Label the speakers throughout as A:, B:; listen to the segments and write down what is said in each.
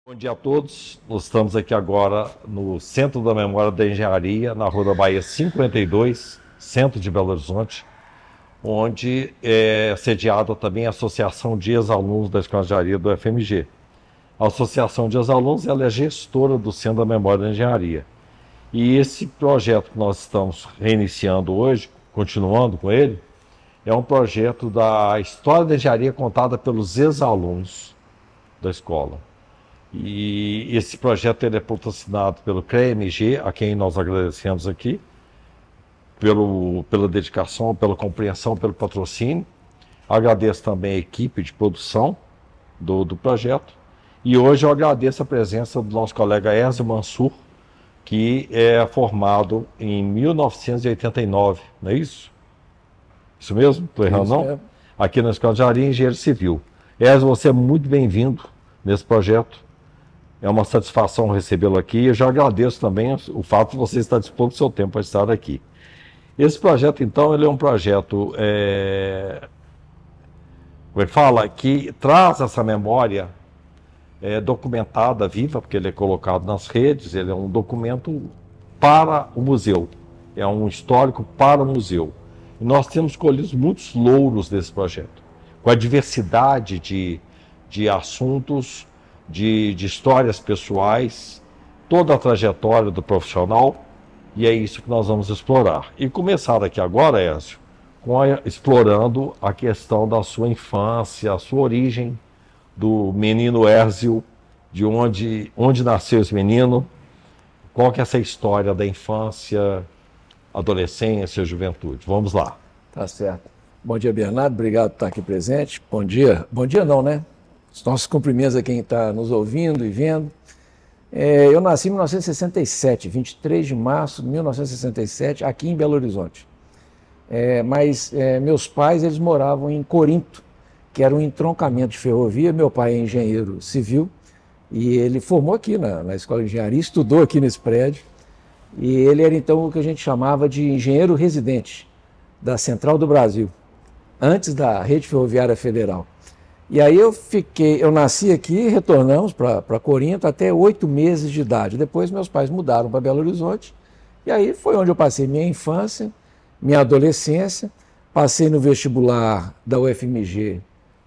A: Bom dia a todos. Nós estamos aqui agora no Centro da Memória da Engenharia, na Rua da Bahia 52, centro de Belo Horizonte, onde é sediada também a Associação de Ex-Alunos da Escola de Engenharia do FMG. A Associação de Ex-Alunos ela é gestora do Centro da Memória da Engenharia. E esse projeto que nós estamos reiniciando hoje, continuando com ele, é um projeto da história da engenharia contada pelos ex-alunos da escola. E esse projeto ele é patrocinado pelo CREA-MG, a quem nós agradecemos aqui, pela dedicação, pela compreensão, pelo patrocínio. Agradeço também a equipe de produção do projeto. E hoje eu agradeço a presença do nosso colega Érzio Mansur, que é formado em 1989, não é isso? Isso mesmo? Estou errando, não? É. Aqui na Escola de Engenharia, Engenheiro Civil. Érzio, você é muito bem-vindo nesse projeto. É uma satisfação recebê-lo aqui. Eu já agradeço também o fato de você estar dispondo do seu tempo para estar aqui. Esse projeto, então, ele é um projeto que traz essa memória documentada, viva, porque ele é colocado nas redes, ele é um documento para o museu, é um histórico para o museu. E nós temos colhido muitos louros desse projeto, com a diversidade de assuntos, de histórias pessoais, toda a trajetória do profissional, e é isso que nós vamos explorar. E começar aqui agora, Érzio, explorando a questão da sua infância, a sua origem, do menino Érzio, de onde nasceu esse menino, qual que é essa história da infância, adolescência, juventude. Vamos lá.
B: Tá certo. Bom dia, Bernardo, obrigado por estar aqui presente. Bom dia. Bom dia não, né? Os nossos cumprimentos a quem está nos ouvindo e vendo. Eu nasci em 1967, 23 de março de 1967, aqui em Belo Horizonte. Mas meus pais eles moravam em Corinto, que era um entroncamento de ferrovia. Meu pai é engenheiro civil e ele formou aqui na Escola de Engenharia, estudou aqui nesse prédio. E ele era então o que a gente chamava de engenheiro residente da Central do Brasil, antes da Rede Ferroviária Federal. E aí eu nasci aqui, retornamos para Corinto até 8 meses de idade. Depois meus pais mudaram para Belo Horizonte, e aí foi onde eu passei minha infância, minha adolescência. Passei no vestibular da UFMG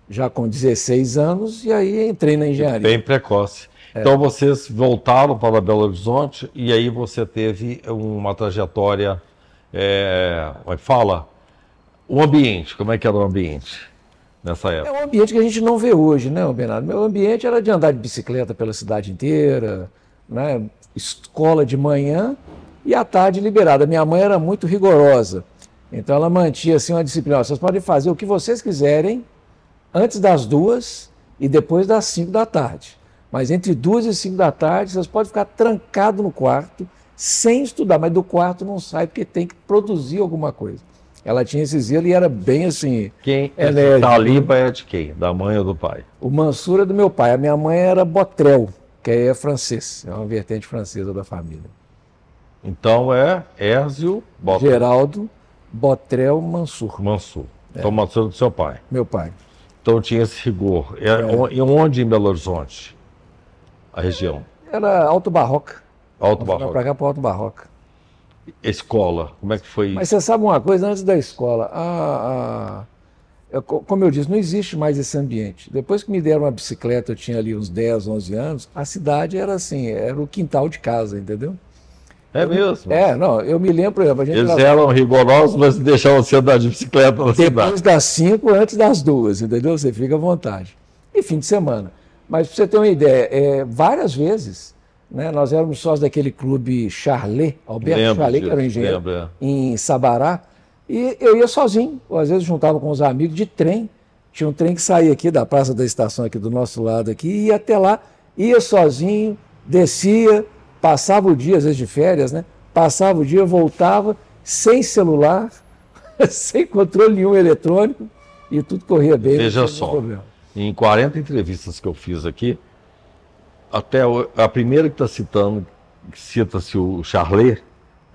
B: já com 16 anos, e aí entrei na engenharia.
A: Bem precoce. Então vocês voltaram para Belo Horizonte, e aí você teve uma trajetória, o ambiente, como é que era o ambiente? Nessa época.
B: É um ambiente que a gente não vê hoje, né, Bernardo? Meu ambiente era de andar de bicicleta pela cidade inteira, né? Escola de manhã e à tarde liberada. Minha mãe era muito rigorosa, então ela mantinha assim uma disciplina. Vocês podem fazer o que vocês quiserem antes das 2 e depois das 5 da tarde. Mas entre 2 e 5 da tarde, vocês podem ficar trancados no quarto, sem estudar, mas do quarto não sai porque tem que produzir alguma coisa. Ela tinha esse zelo e era bem assim...
A: Quem é Taliba é de quem? Da mãe ou do pai?
B: O Mansur é do meu pai. A minha mãe era Botrel, que é francês. É uma vertente francesa da família.
A: Então é Érzio Botrel.
B: Geraldo Botrel Mansur.
A: Mansur. Então Mansur é do seu pai.
B: Meu pai.
A: Então tinha esse rigor. E onde em Belo Horizonte? A região?
B: Era Alto Barroca.
A: Alto Barroca.
B: Para cá, para Alto Barroca.
A: Escola, como é que foi?
B: Mas você sabe uma coisa, antes da escola, como eu disse, não existe mais esse ambiente. Depois que me deram uma bicicleta, eu tinha ali uns 10, 11 anos, a cidade era assim, era o quintal de casa, entendeu?
A: É mesmo?
B: Não, eu me lembro, a gente
A: eles eram rigorosos, mas deixavam você andar de bicicleta na cidade.
B: Depois das 5, antes das 2, entendeu? Você fica à vontade. E fim de semana. Mas para você ter uma ideia, várias vezes... né, nós éramos sócios daquele clube Charlet, Alberto Charlet, que era um engenheiro, em Sabará, e eu ia sozinho, ou às vezes juntava com os amigos de trem. Tinha um trem que saía aqui da Praça da Estação, aqui do nosso lado, aqui, e ia até lá, ia sozinho, descia, passava o dia, às vezes de férias, né? Passava o dia, voltava, sem celular, sem controle nenhum eletrônico, e tudo corria bem.
A: Veja só, em 40 entrevistas que eu fiz aqui, até a primeira que está citando, que cita-se o Charlet,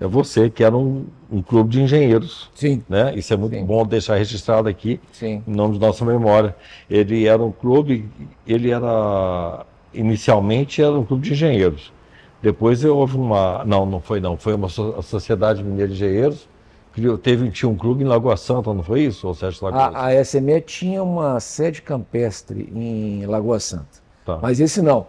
A: é você, que era um clube de engenheiros.
B: Sim.
A: Né? Isso é muito bom deixar registrado aqui,
B: sim,
A: em nome de nossa memória. Ele era um clube, ele era inicialmente era um clube de engenheiros. Depois houve uma... Não foi não. Foi uma Sociedade Mineira de Engenheiros. Tinha um clube em Lagoa Santa, não foi isso? Ou Sete Lagoas?
B: A SME tinha uma sede campestre em Lagoa Santa.
A: Tá.
B: Mas esse não.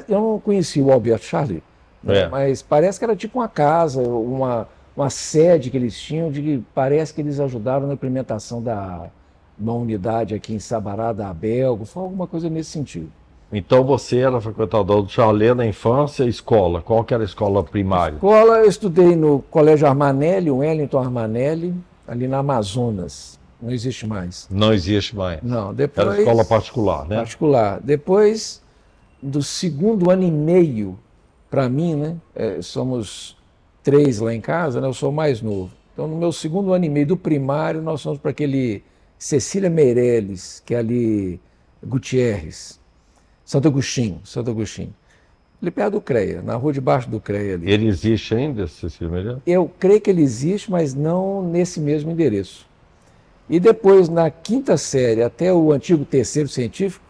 B: Eu não conheci o Alberto Charlie, né? Mas parece que era tipo uma casa, uma sede que eles tinham, parece que eles ajudaram na implementação da uma unidade aqui em Sabará, da Abelgo, foi alguma coisa nesse sentido.
A: Então você era frequentador do Charlet na infância, escola. Qual que era a escola primária?
B: Escola, eu estudei no Colégio Armanelli, o Wellington Armanelli, ali na Amazonas. Não existe mais.
A: Não existe mais.
B: Não, depois...
A: Era escola particular, né?
B: Particular. Depois do segundo ano e meio, para mim, né? Somos 3 lá em casa, né? Eu sou o mais novo. Então, no meu segundo ano e meio do primário, nós fomos para aquele Cecília Meirelles, que é ali Gutierrez, Santo Agostinho. Ali perto do CREA, na rua debaixo do CREA ali.
A: Ele existe ainda, Cecília Meirelles?
B: Eu creio que ele existe, mas não nesse mesmo endereço. E depois, na 5ª série, até o antigo terceiro científico,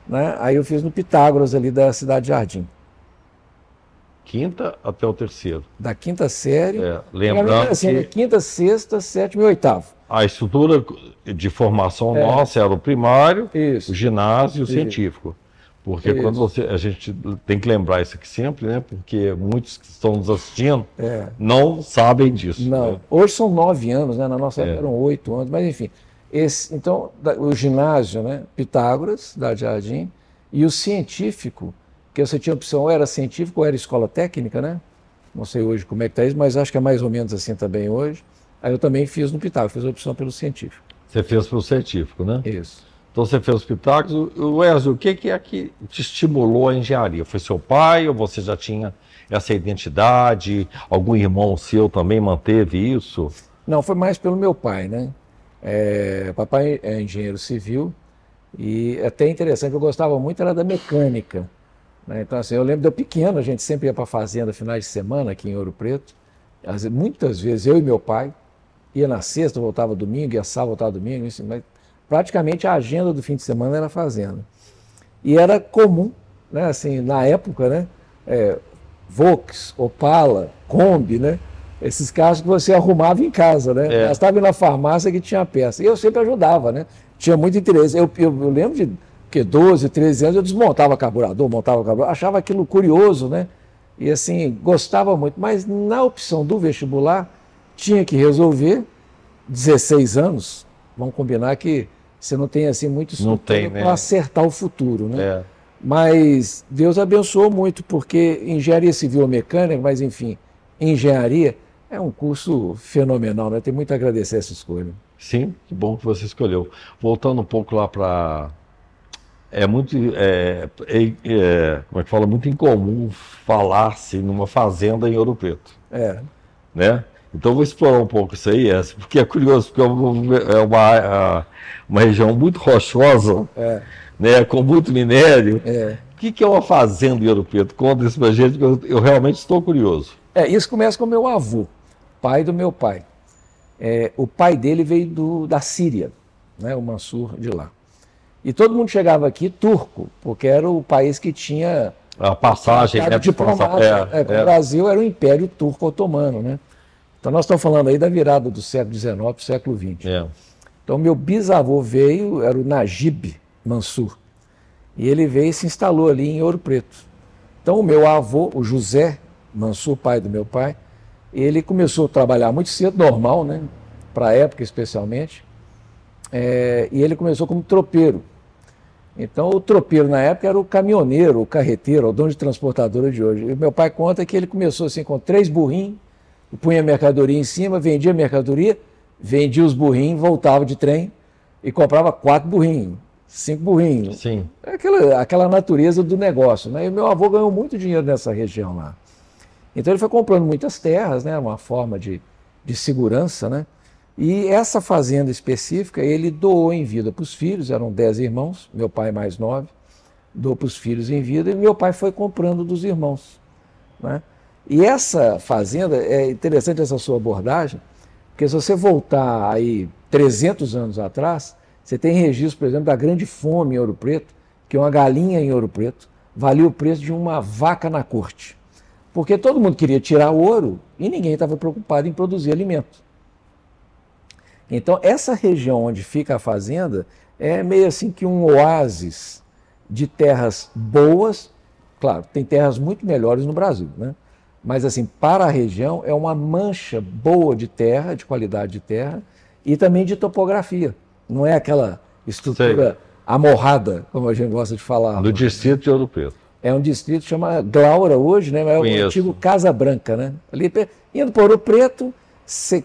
B: né? Aí eu fiz no Pitágoras ali da Cidade Jardim.
A: 5ª até o terceiro.
B: Da 5ª série.
A: Lembrando
B: assim, que... 5ª, 6ª, 7ª e 8ª.
A: A estrutura de formação nossa era o primário,
B: Isso.
A: o ginásio e o científico. Porque quando a gente tem que lembrar isso aqui sempre, né? Porque muitos que estão nos assistindo não sabem disso.
B: Não.
A: Né?
B: Hoje são 9 anos, né? Na nossa época eram 8 anos, mas enfim. Então, o ginásio, né? Pitágoras, da Jardim, e o científico, que você tinha opção, ou era científico ou era escola técnica, né? Não sei hoje como é que está isso, mas acho que é mais ou menos assim também hoje. Aí eu também fiz no Pitágoras, fiz a opção pelo científico.
A: Você fez pelo científico, né?
B: Isso.
A: Então você fez os Pitágoras. Wesley, o que é que te estimulou a engenharia? Foi seu pai ou você já tinha essa identidade? Algum irmão seu também manteve isso?
B: Não, foi mais pelo meu pai, né? Papai é engenheiro civil e é até interessante, eu gostava muito era da mecânica. Né? Então, assim, eu lembro de eu pequeno, a gente sempre ia para a fazenda finais de semana aqui em Ouro Preto. Muitas vezes eu e meu pai ia na sexta, voltava domingo, ia sábado, voltava domingo, isso, mas praticamente a agenda do fim de semana era a fazenda. E era comum, né, assim, na época, né, Vox, Opala, Kombi, né, esses carros que você arrumava em casa, né, estava na farmácia que tinha peça. E eu sempre ajudava, né, tinha muito interesse. Eu lembro de 12, 13 anos, eu desmontava carburador, montava carburador, achava aquilo curioso, né, e assim, gostava muito. Mas na opção do vestibular, tinha que resolver, 16 anos, vamos combinar que você não tem assim muito estrutura para acertar o futuro, né? Mas Deus abençoou muito, porque engenharia civil ou mecânica, mas enfim, engenharia é um curso fenomenal, né? Tem muito a agradecer essa escolha.
A: Sim, que bom que você escolheu. Voltando um pouco lá para... como é que fala? Muito incomum falar-se numa fazenda em Ouro Preto. Né? Então, vou explorar um pouco isso aí, porque é curioso, porque é uma região muito rochosa, né, com muito minério. O que é uma fazenda em Ouro Preto? Conta isso pra gente, que eu realmente estou curioso.
B: Isso começa com o meu avô, pai do meu pai. O pai dele veio da Síria, né, o Mansur de lá. E todo mundo chegava aqui turco, porque era o país que tinha...
A: A passagem, né?
B: Diplomática. O Brasil era o Império Turco-Otomano, né? Então, nós estamos falando aí da virada do século XIX para o século XX. Então, meu bisavô veio, era o Najib Mansur, e ele veio e se instalou ali em Ouro Preto. Então, o meu avô, o José Mansur, pai do meu pai, ele começou a trabalhar muito cedo, normal, né? Para a época, especialmente, e ele começou como tropeiro. Então, o tropeiro, na época, era o caminhoneiro, o carreteiro, o dono de transportadora de hoje. E meu pai conta que ele começou assim com 3 burrinhos, punha a mercadoria em cima, vendia a mercadoria, vendia os burrinhos, voltava de trem e comprava 4 burrinhos, 5 burrinhos.
A: Sim.
B: Aquela natureza do negócio, né? E meu avô ganhou muito dinheiro nessa região lá. Então ele foi comprando muitas terras, né? Uma forma de segurança, né? E essa fazenda específica ele doou em vida para os filhos, eram 10 irmãos, meu pai mais 9, doou para os filhos em vida e meu pai foi comprando dos irmãos, né? E essa fazenda, é interessante essa sua abordagem, porque se você voltar aí 300 anos atrás, você tem registro, por exemplo, da grande fome em Ouro Preto, que uma galinha em Ouro Preto valia o preço de uma vaca na corte. Porque todo mundo queria tirar ouro e ninguém estava preocupado em produzir alimento. Então, essa região onde fica a fazenda é meio assim que um oásis de terras boas. Claro, tem terras muito melhores no Brasil, né? Mas assim, para a região é uma mancha boa de terra, de qualidade de terra e também de topografia. Não é aquela estrutura amorrada, como a gente gosta de falar.
A: No distrito de Ouro Preto.
B: É um distrito que chama Glaura hoje, né? É o antigo Casa Branca, né? Ali, indo para Ouro Preto,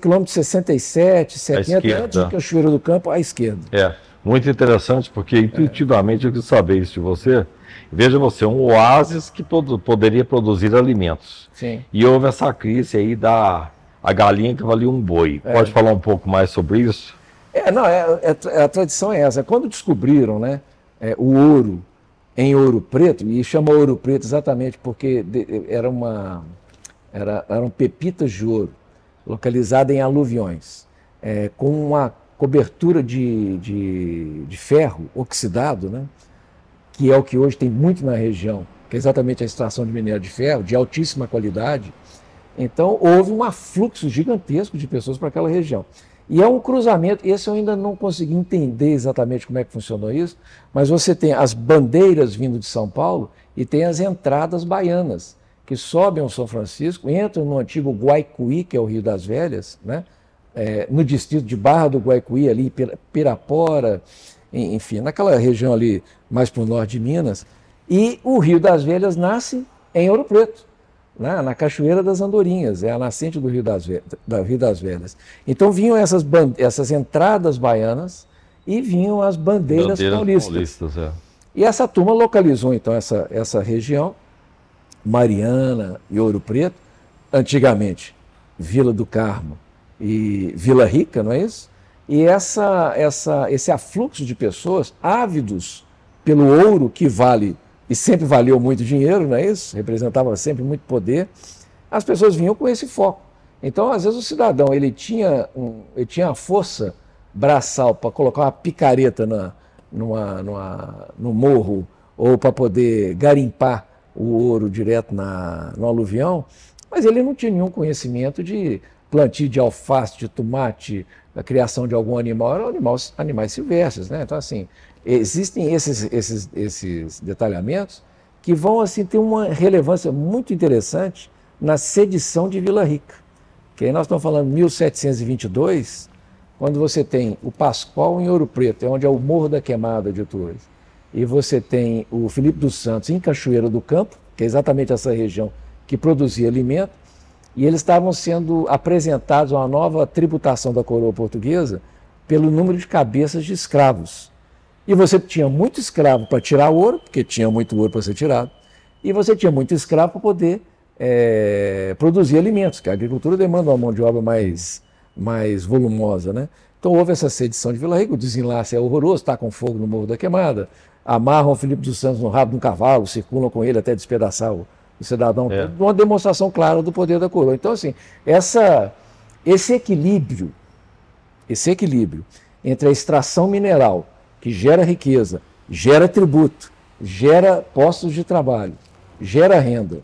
B: quilômetro 67, 70, antes de Cachoeira do Campo, à esquerda.
A: É, muito interessante, porque intuitivamente eu quis saber isso de você. Veja você, um oásis que poderia produzir alimentos.
B: Sim.
A: E houve essa crise aí da a galinha que valia um boi. Pode falar um pouco mais sobre isso?
B: A tradição é essa. Quando descobriram, né, o ouro em Ouro Preto, e chama Ouro Preto exatamente porque eram pepitas de ouro, localizadas em aluviões, com uma cobertura de ferro oxidado, né, que é o que hoje tem muito na região, que é exatamente a extração de minério de ferro, de altíssima qualidade. Então, houve um afluxo gigantesco de pessoas para aquela região. E é um cruzamento, esse eu ainda não consegui entender exatamente como é que funcionou isso, mas você tem as bandeiras vindo de São Paulo e tem as entradas baianas, que sobem ao São Francisco, entram no antigo Guaicuí, que é o Rio das Velhas, né? No distrito de Barra do Guaicuí, ali, Pirapora, enfim, naquela região ali mais para o norte de Minas, e o Rio das Velhas nasce em Ouro Preto, né? Na Cachoeira das Andorinhas, é a nascente do Rio das Velhas. Então vinham essas entradas baianas e vinham as bandeiras paulistas. E essa turma localizou então essa região, Mariana e Ouro Preto, antigamente Vila do Carmo e Vila Rica, não é isso? E esse afluxo de pessoas ávidos pelo ouro, que vale e sempre valeu muito dinheiro, não é isso? Representava sempre muito poder. As pessoas vinham com esse foco. Então, às vezes, o cidadão ele tinha a força braçal para colocar uma picareta no morro ou para poder garimpar o ouro direto no aluvião, mas ele não tinha nenhum conhecimento de plantio de alface, de tomate, da criação de algum animal, eram animais silvestres, né? Então, assim, existem esses detalhamentos que vão assim, ter uma relevância muito interessante na sedição de Vila Rica. Que aí nós estamos falando de 1722, quando você tem o Pascoal em Ouro Preto, onde é o Morro da Queimada de hoje, e você tem o Filipe dos Santos em Cachoeira do Campo, que é exatamente essa região que produzia alimento, e eles estavam sendo apresentados a uma nova tributação da coroa portuguesa pelo número de cabeças de escravos. E você tinha muito escravo para tirar ouro, porque tinha muito ouro para ser tirado, e você tinha muito escravo para poder produzir alimentos, que a agricultura demanda uma mão de obra mais volumosa, né? Então houve essa sedição de Vila Rica, o desenlace é horroroso, está com fogo no Morro da Queimada, amarram o Filipe dos Santos no rabo de um cavalo, circulam com ele até despedaçar o cidadão, uma demonstração clara do poder da coroa. Então, assim, esse equilíbrio entre a extração mineral, que gera riqueza, gera tributo, gera postos de trabalho, gera renda,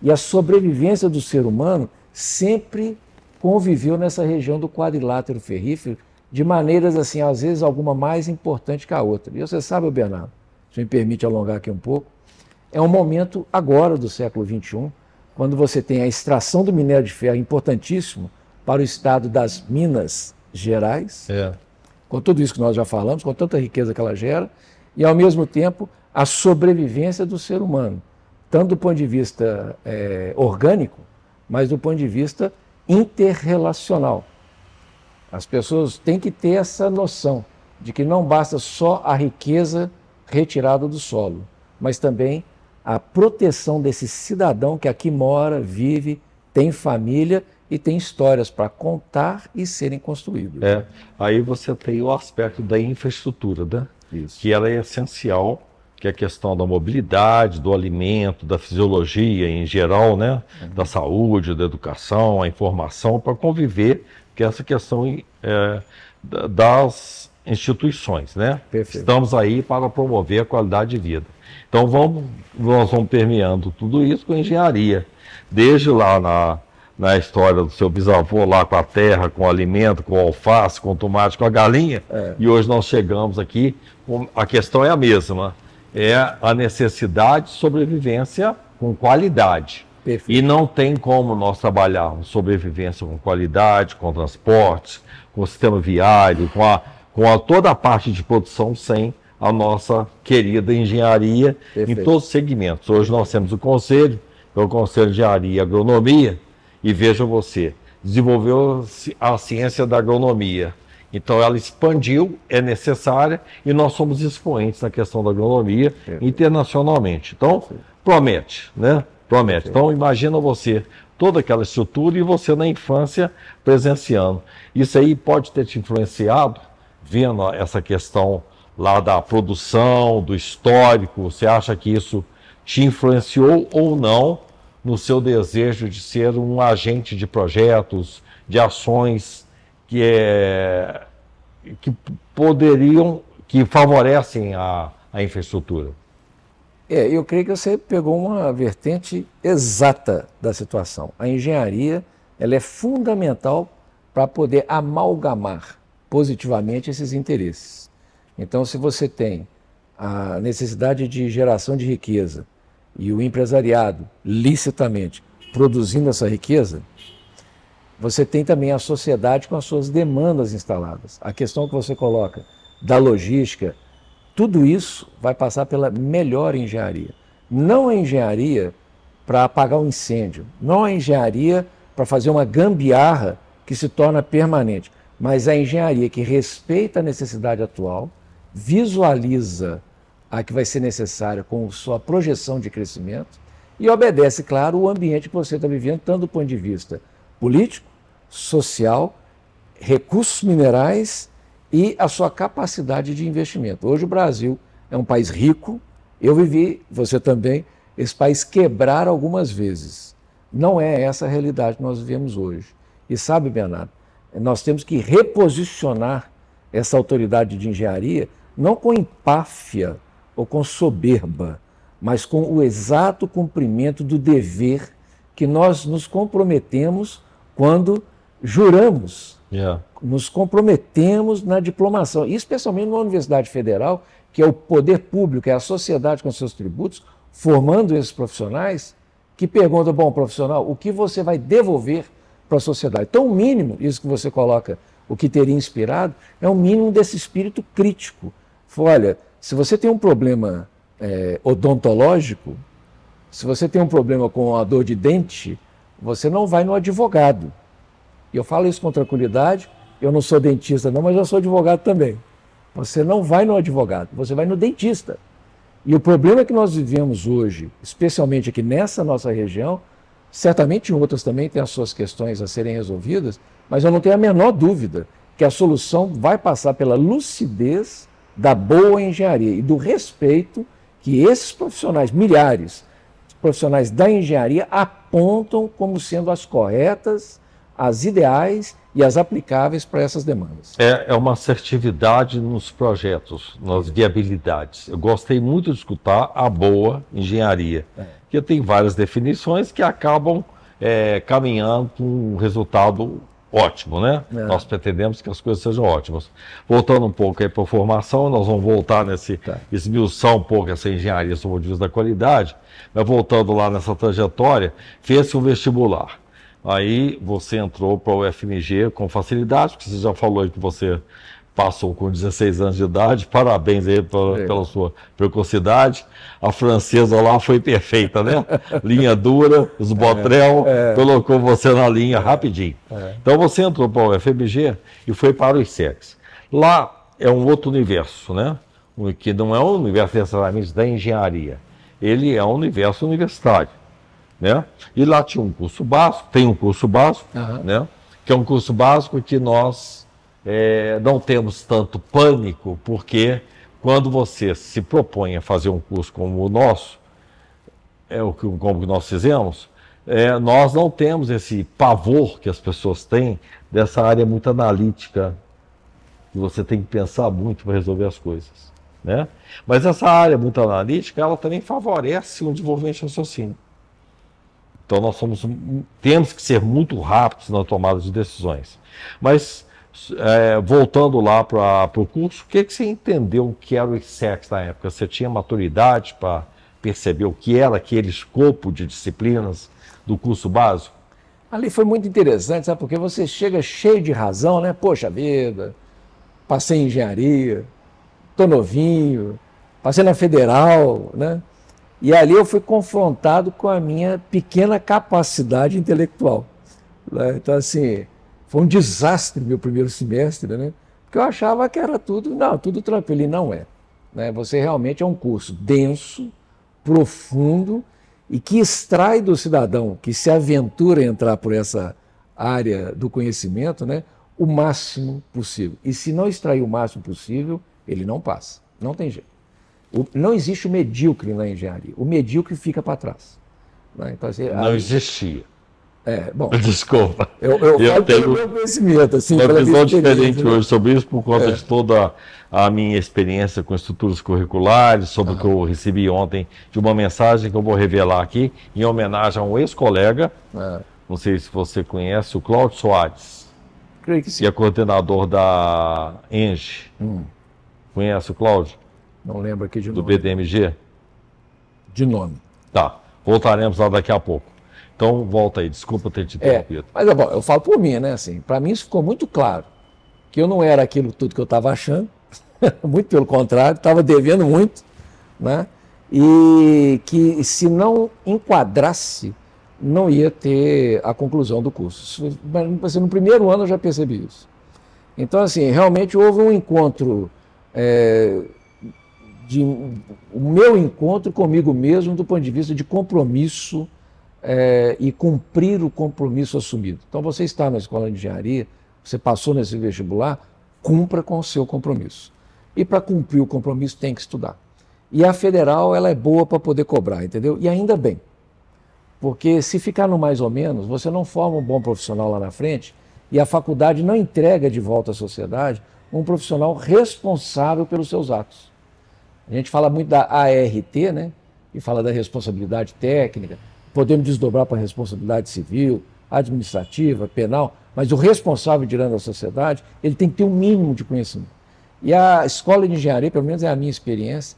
B: e a sobrevivência do ser humano sempre conviveu nessa região do quadrilátero ferrífero de maneiras, assim, às vezes alguma mais importante que a outra. E você sabe, Bernardo, se me permite alongar aqui um pouco, é um momento agora do século XXI, quando você tem a extração do minério de ferro importantíssimo para o estado das Minas Gerais, com tudo isso que nós já falamos, com tanta riqueza que ela gera, e ao mesmo tempo a sobrevivência do ser humano, tanto do ponto de vista orgânico, mas do ponto de vista interrelacional. As pessoas têm que ter essa noção de que não basta só a riqueza retirada do solo, mas também a proteção desse cidadão que aqui mora, vive, tem família e tem histórias para contar e serem construídas.
A: Aí você tem o aspecto da infraestrutura, né?
B: Isso.
A: Que ela é essencial, que é a questão da mobilidade, do alimento, da fisiologia em geral, né? Da saúde, da educação, a informação, para conviver, que é essa questão das instituições, né?
B: Perfeito.
A: Estamos aí para promover a qualidade de vida. Então nós vamos permeando tudo isso com engenharia. Desde lá na história do seu bisavô, lá com a terra, com o alimento, com o alface, com o tomate, com a galinha, e hoje nós chegamos aqui, a questão é a mesma, é a necessidade de sobrevivência com qualidade.
B: Perfeito.
A: E não tem como nós trabalharmos sobrevivência com qualidade, com transportes, com o sistema viário, com toda a parte de produção sem a nossa querida engenharia. Perfeito. Em todos os segmentos. Hoje nós temos o Conselho, que é o Conselho de Engenharia e Agronomia, e veja você, desenvolveu a ciência da agronomia. Então ela expandiu, é necessária, e nós somos expoentes na questão da agronomia internacionalmente. Então, promete, né? Promete. Então, imagina você, toda aquela estrutura e você na infância presenciando. Isso aí pode ter te influenciado, vendo essa questão lá da produção, do histórico. Você acha que isso te influenciou ou não no seu desejo de ser um agente de projetos, de ações que favorecem a infraestrutura?
B: Eu creio que você pegou uma vertente exata da situação. A engenharia, ela é fundamental para poder amalgamar positivamente esses interesses. Então, se você tem a necessidade de geração de riqueza e o empresariado licitamente produzindo essa riqueza, você tem também a sociedade com as suas demandas instaladas. A questão que você coloca da logística, tudo isso vai passar pela melhor engenharia. Não a engenharia para apagar um incêndio, não a engenharia para fazer uma gambiarra que se torna permanente, mas a engenharia que respeita a necessidade atual, visualiza a que vai ser necessária com sua projeção de crescimento e obedece, claro, o ambiente que você está vivendo, tanto do ponto de vista político, social, recursos minerais e a sua capacidade de investimento. Hoje o Brasil é um país rico, eu vivi, você também, esse país quebrar algumas vezes. Não é essa a realidade que nós vivemos hoje. E sabe, Bernardo, nós temos que reposicionar essa autoridade de engenharia, não com empáfia ou com soberba, mas com o exato cumprimento do dever que nós nos comprometemos quando juramos, nos comprometemos na diplomação, e especialmente na Universidade Federal, que é o poder público, é a sociedade com seus tributos, formando esses profissionais que perguntam, bom, profissional, o que você vai devolver para a sociedade? Então, o mínimo, isso que você coloca, o que teria inspirado, é o mínimo desse espírito crítico. Olha, se você tem um problema odontológico, se você tem um problema com a dor de dente, você não vai no advogado. E eu falo isso com tranquilidade, eu não sou dentista não, mas eu sou advogado também. Você não vai no advogado, você vai no dentista. E o problema que nós vivemos hoje, especialmente aqui nessa nossa região, certamente em outras também tem as suas questões a serem resolvidas, mas eu não tenho a menor dúvida que a solução vai passar pela lucidez da boa engenharia e do respeito que esses profissionais, milhares de profissionais da engenharia, apontam como sendo as corretas, as ideais e as aplicáveis para essas demandas.
A: É uma assertividade nos projetos, nas viabilidades. Eu gostei muito de escutar a boa engenharia, que tem várias definições que acabam caminhando para um resultado ótimo, né? Nós pretendemos que as coisas sejam ótimas. Voltando um pouco aí para a formação, nós vamos voltar esmiuçar um pouco essa engenharia sob o ponto de vista da qualidade, mas voltando lá nessa trajetória, fez-se um vestibular. Aí você entrou para o UFMG com facilidade, porque você já falou aí que você passou com 16 anos de idade, parabéns aí pela sua precocidade. A francesa lá foi perfeita, né? Linha dura, os botrel, colocou você na linha rapidinho. Então você entrou para o UFMG e foi para os ISEGs. Lá é um outro universo, né? Que não é um universo necessariamente da engenharia, ele é um universo universitário. Né? E lá tinha um curso básico, tem um curso básico, né? Que é um curso básico que nós não temos tanto pânico, porque quando você se propõe a fazer um curso como o nosso, como nós fizemos, nós não temos esse pavor que as pessoas têm dessa área muito analítica E você tem que pensar muito para resolver as coisas, né? Mas essa área muito analítica, ela também favorece o desenvolvimento de raciocínio. Então nós temos que ser muito rápidos na tomada de decisões. Mas, voltando lá para o curso, o que você entendeu que era o ISEX na época? Você tinha maturidade para perceber o que era aquele escopo de disciplinas do curso básico?
B: Ali foi muito interessante, sabe? Porque você chega cheio de razão, né? Poxa vida, passei em engenharia, tô novinho, passei na federal, né? E ali eu fui confrontado com a minha pequena capacidade intelectual, né? Então, assim, foi um desastre meu primeiro semestre, né? Porque eu achava que era tudo tranquilo, e não é, né? Você realmente é um curso denso, profundo, e que extrai do cidadão que se aventura a entrar por essa área do conhecimento, né, o máximo possível. E se não extrair o máximo possível, ele não passa. Não tem jeito. Não existe o medíocre na engenharia. O medíocre fica para trás, né? Então, assim,
A: não existia.
B: Bom,
A: desculpa.
B: Eu falo pelo meu conhecimento. Assim,
A: um episódio diferente,
B: né?
A: hoje sobre isso, por conta de toda a minha experiência com estruturas curriculares, sobre o que eu recebi ontem de uma mensagem que eu vou revelar aqui, em homenagem a um ex-colega, não sei se você conhece, o Cláudio Soares.
B: Creio que sim.
A: Que é coordenador da ENGE. Conhece o Cláudio?
B: Não lembro aqui de nome.
A: Do BDMG?
B: De nome.
A: Tá, voltaremos lá daqui a pouco. Então, volta aí, desculpa ter te interrompido.
B: Mas, bom, eu falo por mim, né? Assim, para mim isso ficou muito claro, que eu não era aquilo tudo que eu estava achando, muito pelo contrário, estava devendo muito, né? E que se não enquadrasse, não ia ter a conclusão do curso. Mas, no primeiro ano eu já percebi isso. Então, assim, realmente houve um encontro, o meu encontro comigo mesmo do ponto de vista de compromisso, e cumprir o compromisso assumido. Então, você está na escola de engenharia, você passou nesse vestibular, cumpra com o seu compromisso. E para cumprir o compromisso tem que estudar. E a federal, ela é boa para poder cobrar, entendeu? E ainda bem, porque se ficar no mais ou menos, você não forma um bom profissional lá na frente e a faculdade não entrega de volta à sociedade um profissional responsável pelos seus atos. A gente fala muito da ART, né? E fala da responsabilidade técnica. Podemos desdobrar para a responsabilidade civil, administrativa, penal, mas o responsável diante da sociedade, ele tem que ter um mínimo de conhecimento. E a escola de engenharia, pelo menos é a minha experiência,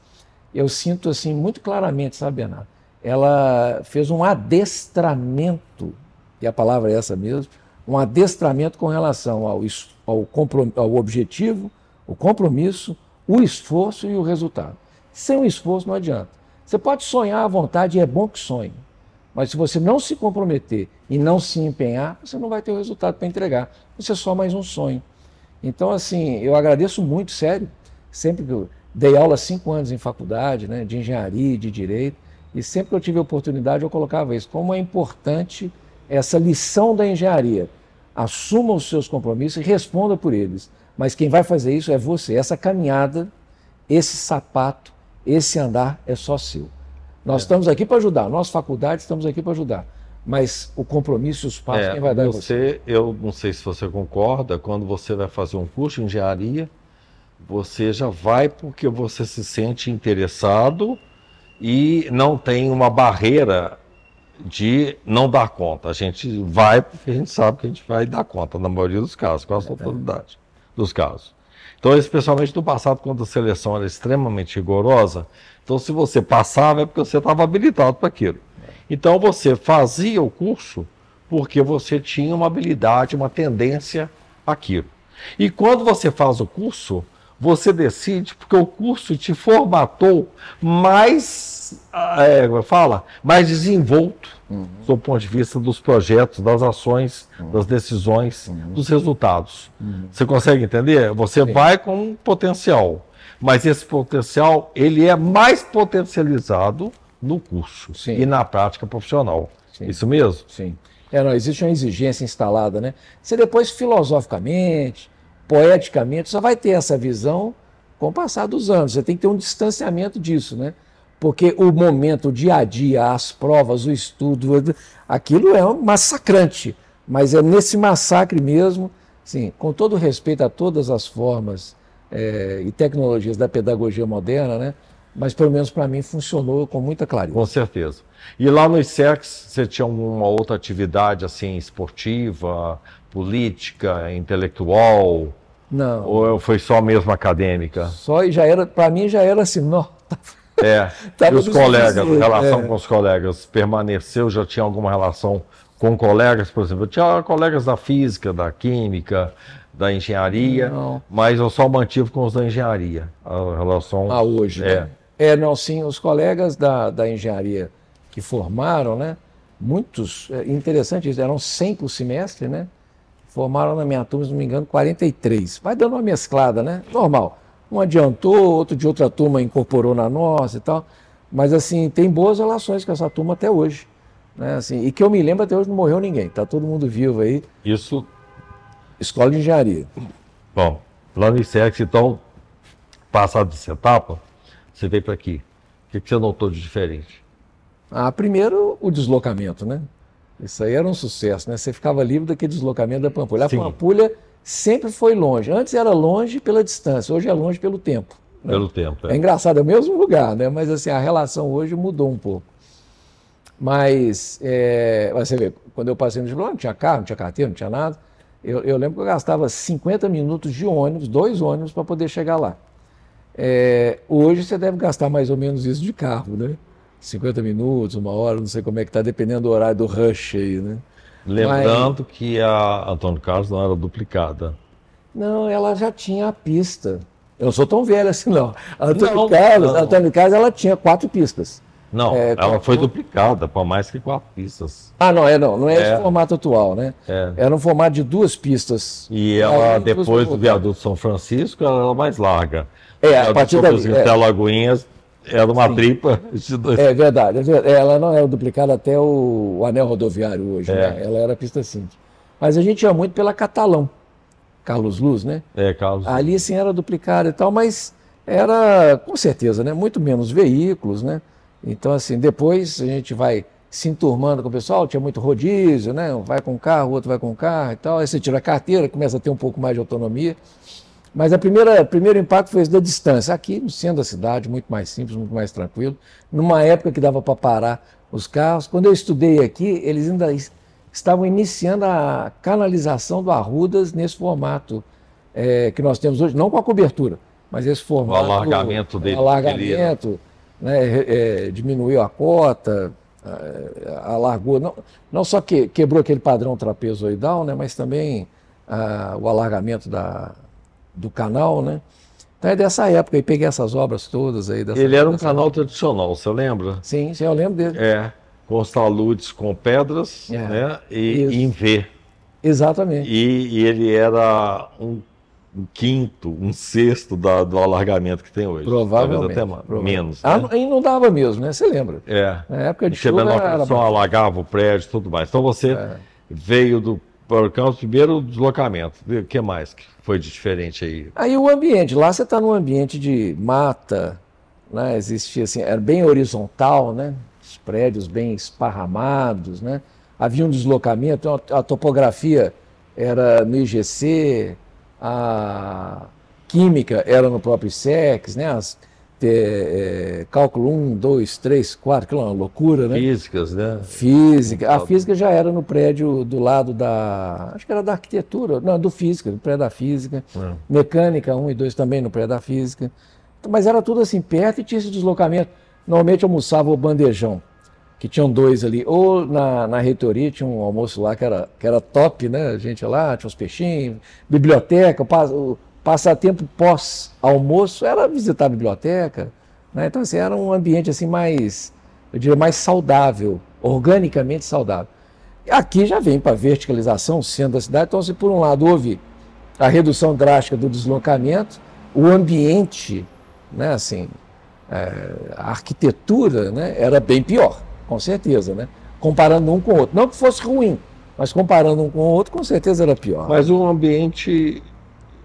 B: eu sinto assim muito claramente, sabe, Bernardo? Ela fez um adestramento, e a palavra é essa mesmo, um adestramento com relação ao objetivo, o compromisso, o esforço e o resultado. Sem o esforço não adianta. Você pode sonhar à vontade, e é bom que sonhe. Mas se você não se comprometer e não se empenhar, você não vai ter o resultado para entregar. Você é só mais um sonho. Então, assim, eu agradeço muito, sério. Sempre que eu dei aula 5 anos em faculdade, né, de engenharia, de direito, e sempre que eu tive a oportunidade eu colocava isso. Como é importante essa lição da engenharia. Assuma os seus compromissos e responda por eles. Mas quem vai fazer isso é você. Essa caminhada, esse sapato, esse andar é só seu. Nós estamos aqui para ajudar, nós, faculdade, estamos aqui para ajudar. Mas o compromisso e os passos, quem vai dar é você.
A: Eu não sei se você concorda, quando você vai fazer um curso de engenharia, você já vai porque você se sente interessado e não tem uma barreira de não dar conta. A gente vai porque a gente sabe que a gente vai dar conta, na maioria dos casos, quase a totalidade dos casos. Então, especialmente no passado, quando a seleção era extremamente rigorosa, então se você passava é porque você estava habilitado para aquilo. Então você fazia o curso porque você tinha uma habilidade, uma tendência àquilo. E quando você faz o curso, você decide porque o curso te formatou mais, mais desenvolto, do ponto de vista dos projetos, das ações, das decisões, dos resultados. Você consegue entender? Você vai com um potencial, mas esse potencial ele é mais potencializado no curso e na prática profissional. Isso mesmo?
B: Sim. Não, existe uma exigência instalada, né? Você depois, filosoficamente, poeticamente, só vai ter essa visão com o passar dos anos. Você tem que ter um distanciamento disso, né? Porque o momento, o dia a dia, as provas, o estudo, aquilo é um massacrante. Mas é nesse massacre mesmo, sim, com todo respeito a todas as formas e tecnologias da pedagogia moderna, né? Mas pelo menos para mim funcionou com muita clareza.
A: Com certeza. E lá no ISEX, você tinha alguma outra atividade assim esportiva, política, intelectual?
B: Não.
A: Ou foi só mesmo acadêmica?
B: Só e já era, para mim já era assim, não.
A: E os colegas, relação com os colegas, permaneceu? Já tinha alguma relação com colegas, por exemplo? Eu tinha colegas da física, da química, da engenharia,
B: não.
A: Mas eu só mantive com os da engenharia. A relação.
B: Hoje. Né? Não, sim, os colegas da engenharia que formaram, né? Muitos, interessante isso, eram 100 por semestre, né? Formaram na minha turma, se não me engano, 43. Vai dando uma mesclada, né? Normal. Um adiantou, outro de outra turma incorporou na nossa e tal. Mas, assim, tem boas relações com essa turma até hoje. Né? Assim, e que eu me lembro, até hoje não morreu ninguém. Tá todo mundo vivo aí.
A: Isso.
B: Escola de engenharia.
A: Bom, lá no ISEX, então, passado essa etapa, você veio para aqui. O que você notou de diferente?
B: Primeiro, o deslocamento, né? Isso aí era um sucesso, né? Você ficava livre daquele deslocamento da Pampulha. A Pampulha sempre foi longe. Antes era longe pela distância, hoje é longe pelo tempo. Né?
A: Pelo tempo,
B: é engraçado, é o mesmo lugar, né? Mas assim, a relação hoje mudou um pouco. Mas você vê, quando eu passei no Gibraltar, não tinha carro, não tinha carteira, não tinha nada. Eu lembro que eu gastava 50 minutos de ônibus, 2 ônibus, para poder chegar lá. Hoje você deve gastar mais ou menos isso de carro, né? 50 minutos, 1 hora, não sei como é que está, dependendo do horário do rush aí, né?
A: Lembrando que a Antônio Carlos não era duplicada.
B: Não, ela já tinha a pista. Eu não sou tão velho assim, não. A Antônio Carlos, ela tinha 4 pistas.
A: Não, ela foi duplicada para mais que 4 pistas.
B: Não é esse formato atual, né? Era um formato de 2 pistas.
A: E ela, depois do viaduto São Francisco, ela era mais larga.
B: A partir dali.
A: Até Lagoinhas, era uma tripa de 2.
B: É verdade. Ela não era duplicada até o anel rodoviário hoje, né? Ela era pista simples. Mas a gente ia muito pela Catalão, Carlos Luz, né?
A: Carlos Luz.
B: Ali sim era duplicada e tal, mas era, com certeza, né? Muito menos veículos, né? Então, assim, depois a gente vai se enturmando com o pessoal, tinha muito rodízio, né? Um vai com o carro, o outro vai com o carro e tal. Aí você tira a carteira, começa a ter um pouco mais de autonomia. Mas o primeiro impacto foi esse da distância. Aqui, no centro da cidade, muito mais simples, muito mais tranquilo. Numa época que dava para parar os carros. Quando eu estudei aqui, eles ainda estavam iniciando a canalização do Arrudas nesse formato que nós temos hoje, não com a cobertura, mas esse formato.
A: O alargamento dele.
B: O alargamento, né, diminuiu a cota, alargou. Não só quebrou aquele padrão trapezoidal, né, mas também o alargamento do canal, né? Então é dessa época, e peguei essas obras todas aí.
A: Ele era um canal tradicional, você lembra?
B: Sim, eu lembro dele.
A: Com os taludes com pedras, né? E em V.
B: Exatamente.
A: E ele era um quinto, um sexto do alargamento que tem hoje.
B: Provavelmente.
A: Talvez até menos. Né?
B: E não dava mesmo, né? Você lembra?
A: Na
B: época de chuva
A: só alagava o prédio e tudo mais. Então você veio do Campos, primeiro o deslocamento. O que mais que foi de diferente aí?
B: Aí o ambiente, lá você está num ambiente de mata, né? Existia assim, era bem horizontal, né? Os prédios bem esparramados, né? Havia um deslocamento, a topografia era no IGC, a química era no próprio ISEX, né? Cálculo 1, 2, 3, 4, aquilo é uma loucura, né?
A: Físicas, né?
B: Física. A física já era no prédio do lado acho que era da arquitetura, não, do física, no prédio da física. Mecânica 1 e 2 também no prédio da física. Mas era tudo assim, perto e tinha esse deslocamento. Normalmente almoçava o bandejão, que tinham 2 ali. Ou na reitoria tinha um almoço lá que era top, né? A gente lá, tinha os peixinhos, biblioteca, o passatempo pós-almoço era visitar a biblioteca, né? Então, assim, era um ambiente assim mais, eu diria, mais saudável, organicamente saudável. Aqui já vem para a verticalização, centro da cidade, então, assim, por um lado, houve a redução drástica do deslocamento, o ambiente, né, assim, a arquitetura, né, era bem pior, com certeza, né? Comparando um com o outro. Não que fosse ruim, mas comparando um com o outro, com certeza era pior.
A: Mas o ambiente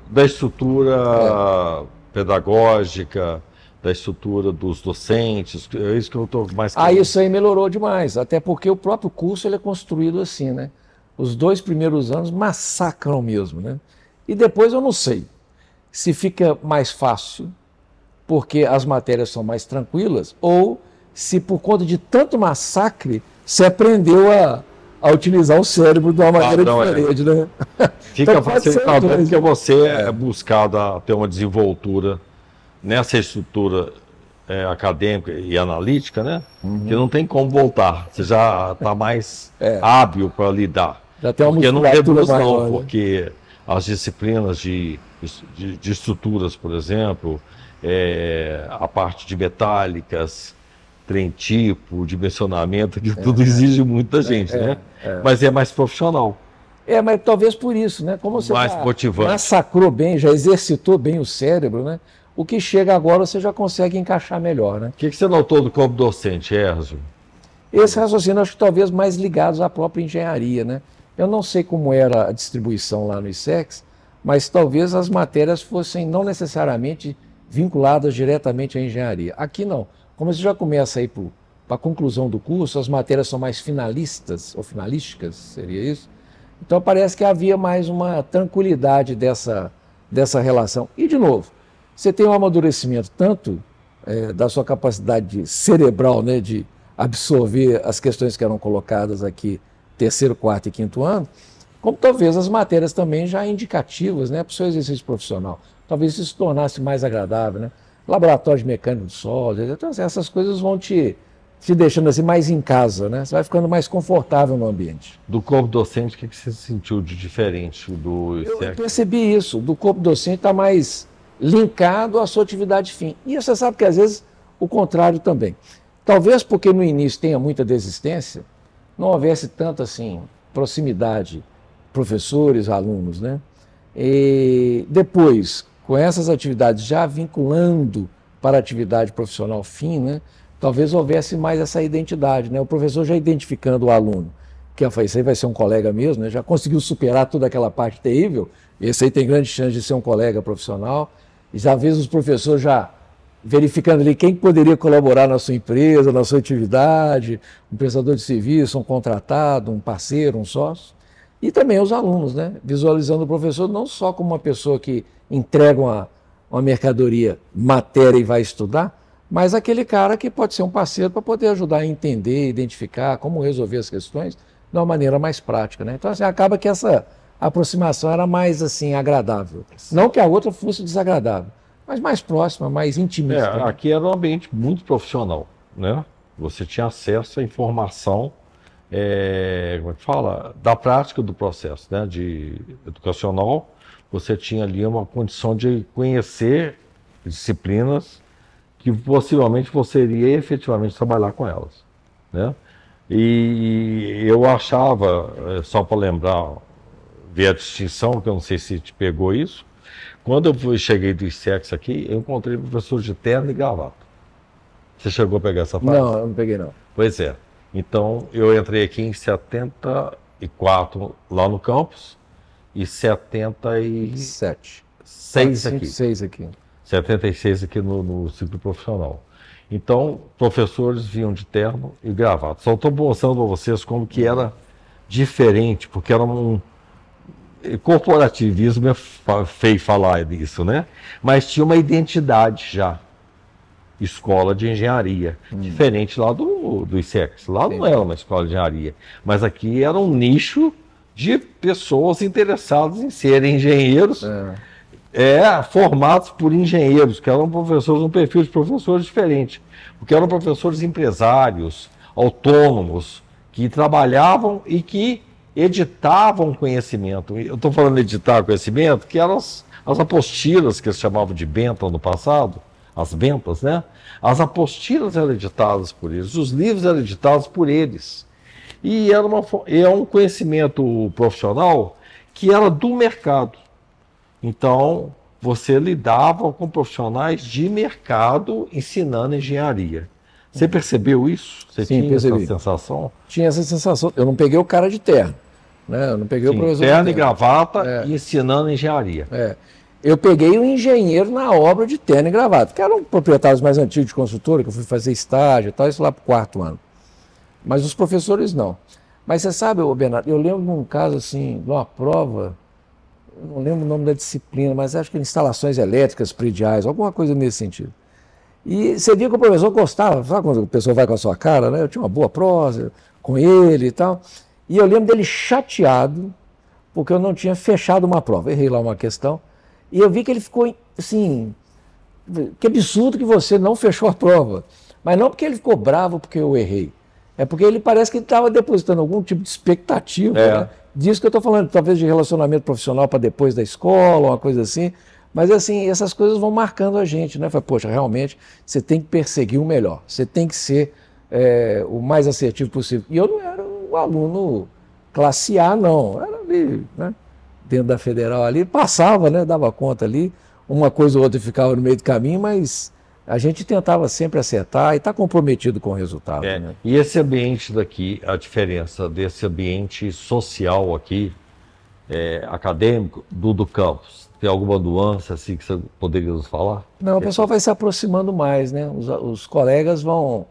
A: da estrutura pedagógica, da estrutura dos docentes, é isso que eu estou mais querendo.
B: Isso aí melhorou demais, até porque o próprio curso ele é construído assim, né? os 2 primeiros anos massacram mesmo, né? E depois eu não sei se fica mais fácil porque as matérias são mais tranquilas ou se por conta de tanto massacre você aprendeu a utilizar o cérebro de uma maneira diferente, né?
A: Fica
B: Então,
A: facilitado porque você é buscado a ter uma desenvoltura nessa estrutura acadêmica e analítica, né? Que não tem como voltar. Você já está mais hábil para lidar.
B: Já tem uma
A: porque não
B: musculatura
A: reduz, não,
B: maior, né?
A: porque as disciplinas de estruturas, por exemplo, a parte de metálicas, trem tipo, dimensionamento, que tudo exige muita gente, né? Mas é mais profissional.
B: Mas talvez por isso, né? Como você
A: mais motivante.
B: Massacrou bem, já exercitou bem o cérebro, né? O que chega agora você já consegue encaixar melhor, né?
A: O que você notou do corpo docente, Erzio?
B: Esse raciocínio acho que talvez mais ligados à própria engenharia, né? Eu não sei como era a distribuição lá no ISEX, mas talvez as matérias fossem não necessariamente vinculadas diretamente à engenharia. Aqui não. Como você já começa a ir para a conclusão do curso, as matérias são mais finalistas, ou finalísticas, seria isso? Então parece que havia mais uma tranquilidade dessa relação. E, de novo, você tem um amadurecimento tanto da sua capacidade cerebral, né, de absorver as questões que eram colocadas aqui, 3º, 4º e 5º ano, como talvez as matérias também já indicativas, né, para o seu exercício profissional. Talvez isso se tornasse mais agradável, né? Laboratório de mecânica de sólidos, então assim, essas coisas vão te deixando assim mais em casa, né? Você vai ficando mais confortável no ambiente.
A: Do corpo docente, o que você sentiu de diferente do ISEX?
B: Eu percebi isso, do corpo docente está mais linkado à sua atividade fim. E você sabe que às vezes o contrário também. Talvez porque no início tenha muita desistência, não houvesse tanta assim proximidade professores, alunos, né? E depois, com essas atividades já vinculando para a atividade profissional fim, né? Talvez houvesse mais essa identidade, né? O professor já identificando o aluno, que esse aí vai ser um colega mesmo, né? Já conseguiu superar toda aquela parte terrível, esse aí tem grande chance de ser um colega profissional, e já às vezes os professores já verificando ali quem poderia colaborar na sua empresa, na sua atividade, um prestador de serviço, um contratado, um parceiro, um sócio, e também os alunos, né? Visualizando o professor não só como uma pessoa que entrega uma mercadoria, matéria e vai estudar, mas aquele cara que pode ser um parceiro para poder ajudar a entender, identificar como resolver as questões de uma maneira mais prática, né? Então, assim, acaba que essa aproximação era mais, assim, agradável. Não que a outra fosse desagradável, mas mais próxima, mais intimista. Né?
A: Aqui era um ambiente muito profissional, né? Você tinha acesso à informação, como é que fala? Da prática do processo, né? De educacional. Você tinha ali uma condição de conhecer disciplinas que possivelmente você iria efetivamente trabalhar com elas, né? E eu achava, só para lembrar, ver a distinção, que eu não sei se te pegou isso, quando eu cheguei do ISEX aqui, eu encontrei professor de terno e gravata. Você chegou a pegar essa fase?
B: Não, eu não peguei não.
A: Pois é. Então, eu entrei aqui em 74 lá no campus e 76 aqui.
B: 76 aqui.
A: 76 aqui no ciclo profissional. Então, professores vinham de terno e gravata. Só estou mostrando para vocês como que era diferente, porque era um corporativismo, é feio falar disso, né? Mas tinha uma identidade já. Escola de engenharia, diferente lá do ISEX. Lá não era uma escola de engenharia, mas aqui era um nicho de pessoas interessadas em serem engenheiros, formados por engenheiros, que eram professores, um perfil de professores diferente, porque eram professores empresários, autônomos, que trabalhavam e que editavam conhecimento. Eu estou falando de editar conhecimento, que eram as apostilas que eles chamavam de benta no passado, as bentas, né? As apostilas eram editadas por eles, os livros eram editados por eles. E era um conhecimento profissional que era do mercado. Então, você lidava com profissionais de mercado ensinando engenharia. Você percebeu isso? Você
B: Sim,
A: tinha
B: percebi.
A: essa sensação?
B: Tinha essa sensação. Eu não peguei o cara de terno, né? Eu não peguei o professor
A: terno
B: de
A: e gravata e ensinando engenharia.
B: Eu peguei um engenheiro na obra de terno e gravata, que eram proprietários mais antigos de consultora, que eu fui fazer estágio e tal, isso lá para o 4º ano. Mas os professores não. Mas você sabe, ô Bernardo, eu lembro de um caso assim, de uma prova, eu não lembro o nome da disciplina, mas acho que instalações elétricas prediais, alguma coisa nesse sentido. E você via que o professor gostava, sabe quando a pessoa vai com a sua cara, né? Eu tinha uma boa prosa com ele e tal. E eu lembro dele chateado, porque eu não tinha fechado uma prova. Errei lá uma questão. E eu vi que ele ficou assim, que absurdo que você não fechou a prova. Mas não porque ele ficou bravo porque eu errei. É porque ele parece que estava depositando algum tipo de expectativa, né? Disso que eu estou falando, talvez de relacionamento profissional para depois da escola, uma coisa assim. Mas assim, essas coisas vão marcando a gente, né? Fala, poxa, realmente você tem que perseguir o melhor, você tem que ser o mais assertivo possível. E eu não era um aluno classe A, não. Era ali, né? Dentro da federal ali, passava, né? Dava conta ali, uma coisa ou outra ficava no meio do caminho, mas a gente tentava sempre acertar e está comprometido com o resultado. Né?
A: E esse ambiente daqui, a diferença desse ambiente social aqui, acadêmico, do campus? Tem alguma nuance assim que você poderia nos falar?
B: Não, o pessoal vai se aproximando mais, né? Os colegas vão,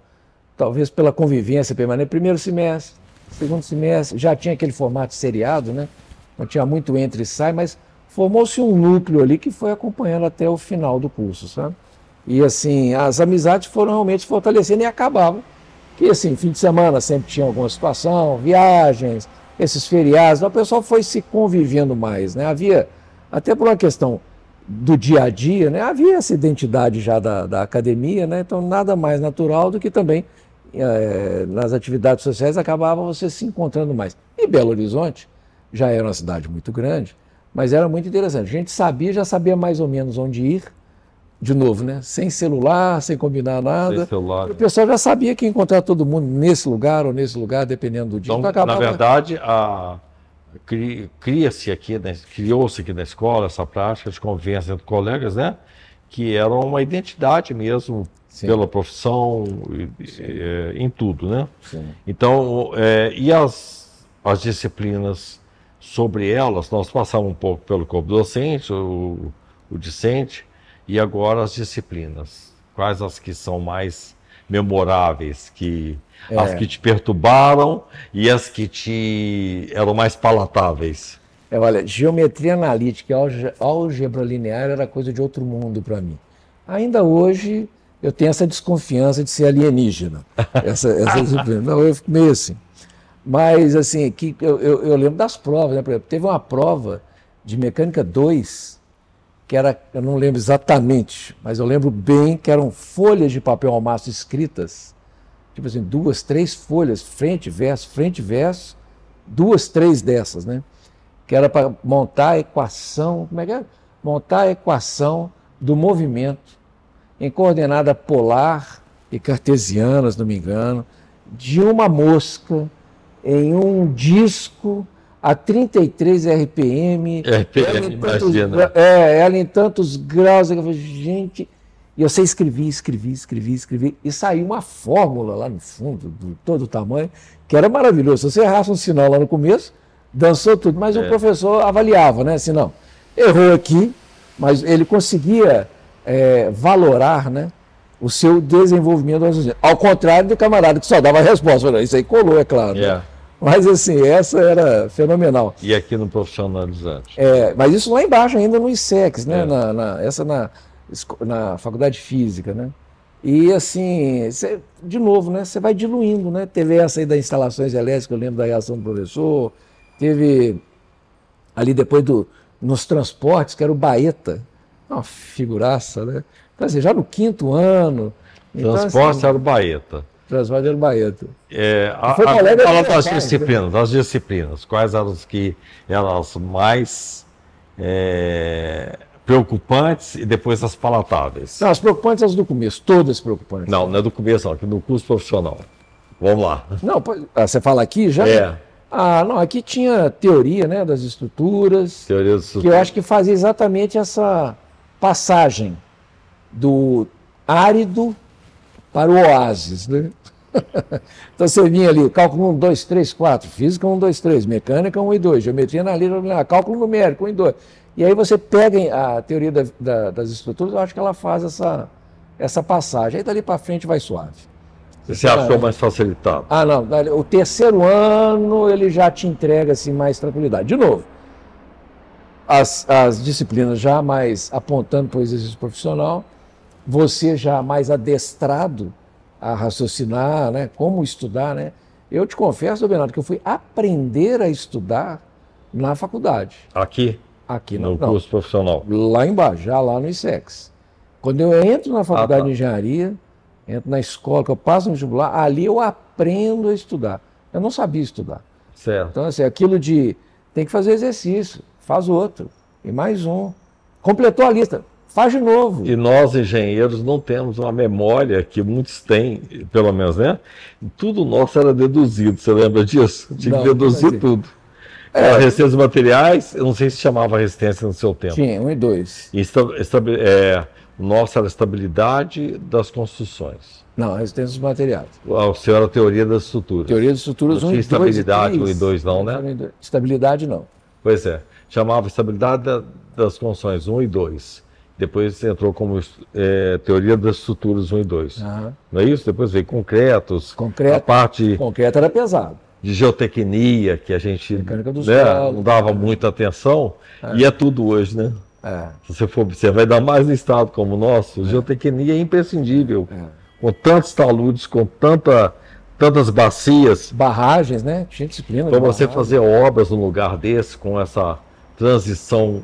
B: talvez pela convivência permanente, primeiro semestre, segundo semestre, já tinha aquele formato seriado, né? Não tinha muito entra e sai, mas formou-se um núcleo ali que foi acompanhando até o final do curso, sabe? E assim, as amizades foram realmente fortalecendo e acabavam. Que assim, fim de semana sempre tinha alguma situação, viagens, esses feriados, então o pessoal foi se convivendo mais, né? Havia, até por uma questão do dia a dia, né? Havia essa identidade já da academia, né? Então nada mais natural do que também nas atividades sociais acabava você se encontrando mais. E Belo Horizonte já era uma cidade muito grande, mas era muito interessante. A gente já sabia mais ou menos onde ir, de novo, né? Sem celular, sem combinar nada.
A: Sem celular,
B: o pessoal já sabia que ia encontrar todo mundo nesse lugar ou nesse lugar, dependendo do dia.
A: Então,
B: acabava...
A: na verdade, criou-se aqui na escola essa prática de convivência entre colegas, né? Que era uma identidade mesmo. Sim. Pela profissão, em tudo, né? Sim. Então, e as disciplinas sobre elas, nós passamos um pouco pelo corpo docente, o discente, e agora as disciplinas. Quais as que são mais memoráveis, as que te perturbaram e as que eram mais palatáveis?
B: Olha, geometria analítica e álgebra linear era coisa de outro mundo para mim. Ainda hoje eu tenho essa desconfiança de ser alienígena. Essa disciplina. Não, eu fico meio assim. Mas, assim, que eu lembro das provas, né? Por exemplo, teve uma prova de mecânica 2, que era, eu não lembro exatamente, mas eu lembro bem que eram folhas de papel almaço escritas, tipo assim, 2, 3 folhas, frente, verso, 2, 3 dessas, né? Que era para montar a equação, como é que é? Montar a equação do movimento em coordenada polar e cartesiana, se não me engano, de uma mosca em um disco a 33 RPM.
A: Imagina.
B: Ela em tantos graus. Eu falei, gente, e eu sei escrevi, e saiu uma fórmula lá no fundo, de todo o tamanho, que era maravilhoso. Se você errasse um sinal lá no começo, dançou tudo, mas o professor avaliava, né? Assim, não, errou aqui, mas ele conseguia valorar, né, o seu desenvolvimento. Ao contrário do camarada que só dava a resposta. Isso aí colou, é claro. Né? Mas assim, essa era fenomenal.
A: E aqui no profissionalizante?
B: Mas isso lá embaixo ainda no ISEX, né? Na Faculdade de Física, né? E assim, de novo, né? Você vai diluindo, né? Teve essa aí das instalações elétricas, eu lembro da reação do professor. Teve ali depois nos transportes, que era o Baeta. Uma figuraça, né? Então, assim, já no 5º ano.
A: Transporte
B: então, assim,
A: era o Baeta.
B: Transporte era o Baeta.
A: Fala das disciplinas. Quais eram as que eram as mais preocupantes e depois as palatáveis?
B: Não, as preocupantes as do começo, todas preocupantes.
A: Não, não é do começo, não, aqui no curso profissional. Vamos lá.
B: Não, você fala aqui já? Não, aqui tinha teoria, né, das estruturas.
A: Teoria das estruturas.
B: Que eu acho que fazia exatamente essa passagem do árido para o oásis, né? Então você vinha ali, cálculo 1, 2, 3, 4, física 1, 2, 3, mecânica 1 e 2, geometria analítica, cálculo numérico 1 e 2. E aí você pega a teoria das estruturas, eu acho que ela faz essa passagem. Aí dali para frente vai suave.
A: Você achou mais facilitado?
B: Ah, não. O terceiro ano ele já te entrega assim, mais tranquilidade. De novo, as disciplinas já mais apontando para o exercício profissional, você já mais adestrado a raciocinar, né? Como estudar, né? Eu te confesso, Bernardo, que eu fui aprender a estudar na faculdade.
A: Aqui no curso profissional?
B: Lá embaixo, já lá no ISEX. Quando eu entro na faculdade de engenharia, entro na escola, que eu passo no vestibular, ali eu aprendo a estudar. Eu não sabia estudar.
A: Certo.
B: Então, assim, aquilo de tem que fazer exercício, faz outro, e mais um. Completou a lista, faz de novo.
A: E nós, engenheiros, não temos uma memória que muitos têm, pelo menos, né? Tudo nosso era deduzido, você lembra disso? Tinha que deduzir tudo. Era resistência dos materiais, eu não sei se chamava resistência no seu tempo.
B: Tinha, 1 e 2.
A: Nossa era a estabilidade das construções.
B: Não, resistência dos materiais.
A: O senhor era a teoria das estruturas.
B: Teoria das estruturas 1 e 2.
A: Estabilidade 1 e 2 não, né?
B: Estabilidade não.
A: Pois é. Chamava estabilidade das construções 1 e 2. Depois entrou como teoria das estruturas 1 e 2.
B: Uhum.
A: Não é isso? Depois veio concretos.
B: Concreto,
A: a parte
B: concreto era pesado.
A: De geotecnia, que a gente não dava muita atenção. E é tudo hoje, né? Se você for observar, ainda mais no estado como o nosso, geotecnia é imprescindível. Com tantos taludes, com tantas bacias.
B: Barragens, né? Tinha disciplina.
A: Para você fazer obras num lugar desse, com essa transição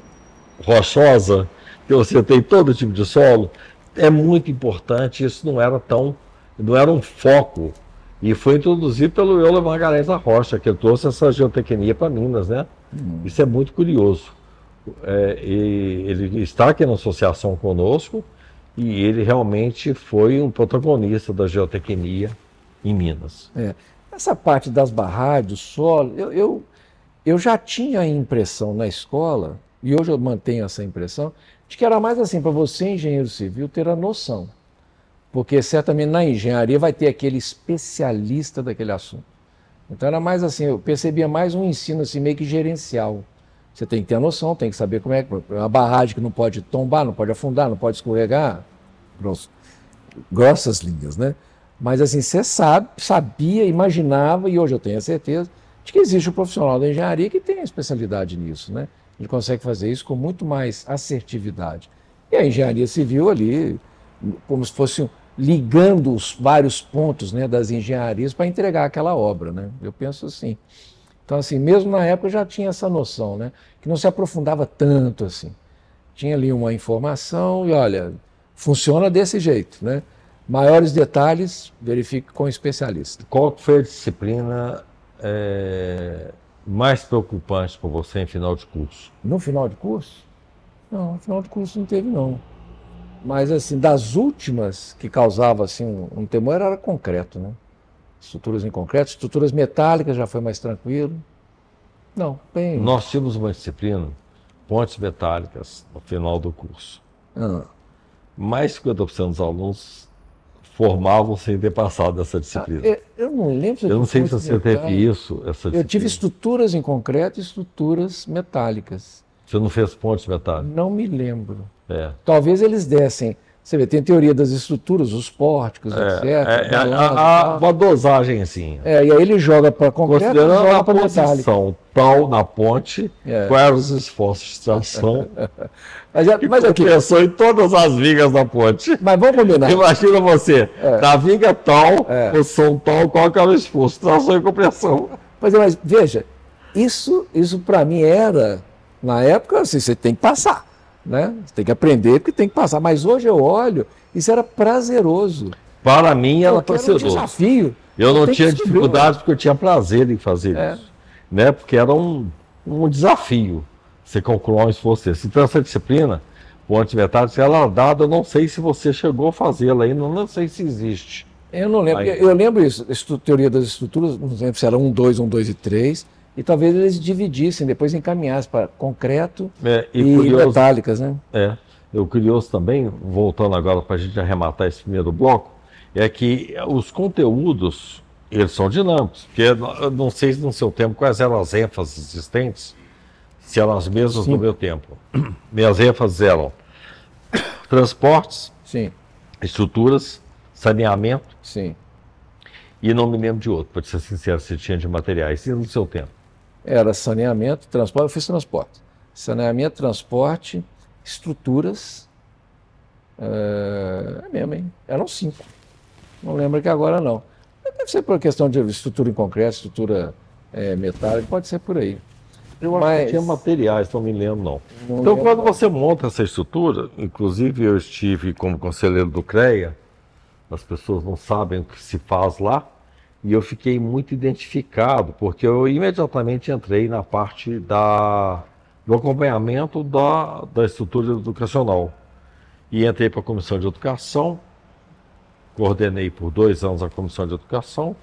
A: rochosa, que você tem todo tipo de solo, é muito importante. Isso não era um foco. E foi introduzido pelo Euler Magalhães da Rocha, que trouxe essa geotecnia para Minas, né? Isso é muito curioso. E ele está aqui na associação conosco e ele realmente foi um protagonista da geotecnia em Minas.
B: Essa parte das barragens, do solo, eu já tinha a impressão na escola, e hoje eu mantenho essa impressão, de que era mais assim, para você, engenheiro civil, ter a noção. Porque certamente na engenharia vai ter aquele especialista daquele assunto. Então era mais assim, eu percebia mais um ensino assim, meio que gerencial. Você tem que ter a noção, tem que saber como é que... Uma barragem que não pode tombar, não pode afundar, não pode escorregar. Grossas linhas, né? Mas assim, você sabia, imaginava, e hoje eu tenho a certeza, de que existe um profissional da engenharia que tem a especialidade nisso, né? Ele consegue fazer isso com muito mais assertividade. E a engenharia civil ali, como se fosse ligando os vários pontos, né, das engenharias para entregar aquela obra, né? Eu penso assim. Então, assim, mesmo na época eu já tinha essa noção, né? Que não se aprofundava tanto assim. Tinha ali uma informação e, olha, funciona desse jeito, né? Maiores detalhes, verifique com o especialista.
A: Qual foi a disciplina mais preocupante para você em final de curso?
B: No final de curso? Não, no final de curso não teve, não. Mas, assim, das últimas que causava assim, um temor era concreto, né? Estruturas em concreto, estruturas metálicas já foi mais tranquilo. Não, bem...
A: Nós tínhamos uma disciplina, pontes metálicas, no final do curso. Mais de 50% dos alunos formavam sem ter passado essa disciplina.
B: Eu não lembro se
A: eu não sei se você teve isso, essa disciplina.
B: Eu tive estruturas em concreto e estruturas metálicas.
A: Você não fez pontes metálicas?
B: Não me lembro. Talvez eles dessem. Você vê, tem teoria das estruturas, os pórticos, etc.
A: Uma dosagem assim.
B: E aí ele joga para concreto e joga para metálico.
A: Tal na ponte, quais eram os esforços de extração.
B: mas aqui
A: pensou em todas as vigas da ponte.
B: Mas vamos combinar.
A: Imagina você, na viga tal, posição tal, qual que era o esforço, tração e compressão.
B: Mas veja, isso para mim era, na época, assim, você tem que passar. Né? Você tem que aprender porque tem que passar. Mas hoje eu olho, isso era prazeroso.
A: Para mim era prazeroso.
B: Era um desafio.
A: Eu não tinha dificuldade porque eu tinha prazer em fazer isso. Né? Porque era um desafio você calcular um esforço desse. Então essa disciplina, ponte metálica, ela é dada, eu não sei se você chegou a fazê-la ainda, não sei se existe.
B: Eu não lembro. Eu lembro isso, teoria das estruturas, não lembro se era 1, 2, 1, 2 e 3. E talvez eles dividissem, depois encaminhassem para concreto e metálicas, né?
A: O curioso também, voltando agora para a gente arrematar esse primeiro bloco, é que os conteúdos, eles são dinâmicos, porque eu não sei no seu tempo quais eram as ênfases existentes, se eram as mesmas no meu tempo. Minhas ênfases eram transportes, estruturas, saneamento, E não me lembro de outro, para ser sincero, se tinha de materiais. E no seu tempo?
B: Era saneamento, transporte, eu fiz transporte. Saneamento, transporte, estruturas, é mesmo, hein? Eram 5. Não lembro que agora não. Deve ser por questão de estrutura em concreto, estrutura metálica, pode ser por aí.
A: Eu acho que tinha materiais, não me lembro não. Então,
B: lembro,
A: quando você monta essa estrutura, inclusive eu estive como conselheiro do CREA, as pessoas não sabem o que se faz lá, e eu fiquei muito identificado, porque eu imediatamente entrei na parte do acompanhamento da estrutura educacional. E entrei para a Comissão de Educação, coordenei por 2 anos a Comissão de Educação,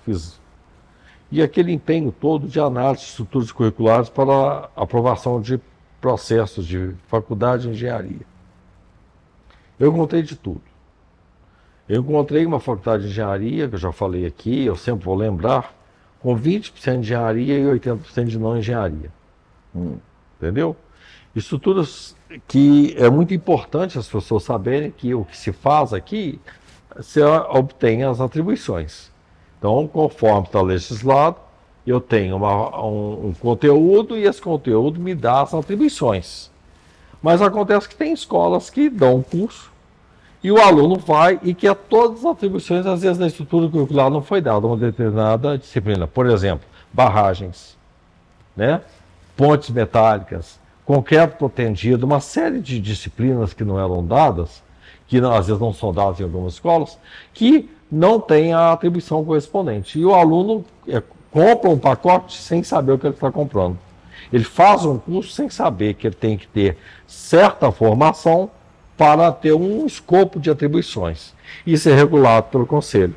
A: e aquele empenho todo de análise de estruturas curriculares para aprovação de processos de faculdade de engenharia. Eu encontrei de tudo. Eu encontrei uma faculdade de engenharia, que eu já falei aqui, eu sempre vou lembrar, com 20% de engenharia e 80% de não engenharia. Entendeu? Estruturas que é muito importante as pessoas saberem que o que se faz aqui, você obtém as atribuições. Então, conforme está legislado, eu tenho um conteúdo e esse conteúdo me dá as atribuições. Mas acontece que tem escolas que dão um curso e o aluno vai e quer todas as atribuições, às vezes na estrutura curricular não foi dada uma determinada disciplina. Por exemplo, barragens, né? Pontes metálicas, concreto protendido, uma série de disciplinas que não eram dadas, que às vezes não são dadas em algumas escolas, que não tem a atribuição correspondente. E o aluno compra um pacote sem saber o que ele está comprando. Ele faz um curso sem saber que ele tem que ter certa formação para ter um escopo de atribuições. Isso é regulado pelo Conselho.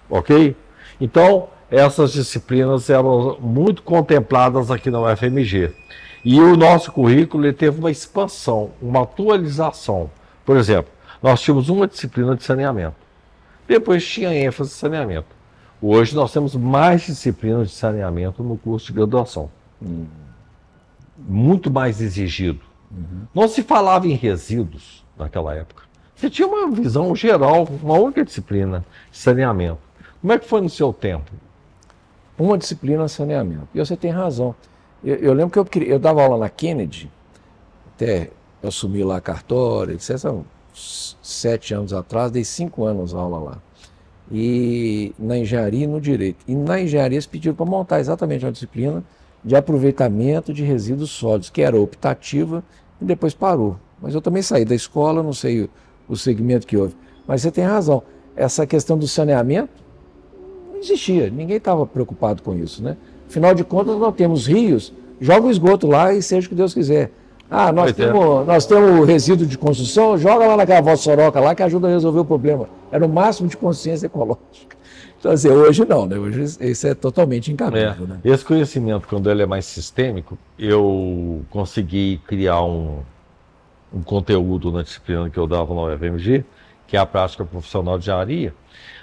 A: Ok? Então, essas disciplinas eram muito contempladas aqui na UFMG. E o nosso currículo ele teve uma expansão, uma atualização. Por exemplo, nós tínhamos uma disciplina de saneamento. Depois tinha ênfase em saneamento. Hoje nós temos mais disciplinas de saneamento no curso de graduação. Muito mais exigido. Não se falava em resíduos naquela época. Você tinha uma visão geral, uma única disciplina de saneamento. Como é que foi no seu tempo?
B: Uma disciplina saneamento. E você tem razão. Eu lembro que eu dava aula na Kennedy, até eu assumi lá a cartório, etc. 7 anos atrás, dei 5 anos aula lá. E na engenharia e no direito. E na engenharia eles pediram para montar exatamente uma disciplina de aproveitamento de resíduos sólidos, que era optativa e depois parou. Mas eu também saí da escola, não sei o segmento que houve. Mas você tem razão, essa questão do saneamento não existia, ninguém estava preocupado com isso, né? Afinal de contas, nós temos rios, joga o esgoto lá e seja o que Deus quiser. Ah, nós temos resíduo de construção, joga lá naquela vossoroca lá que ajuda a resolver o problema. Era o máximo de consciência ecológica. Então, assim, hoje não, né? Hoje isso é totalmente incabível. Né?
A: Esse conhecimento, quando ele é mais sistêmico, eu consegui criar um conteúdo na disciplina que eu dava na UFMG, que é a prática profissional de engenharia,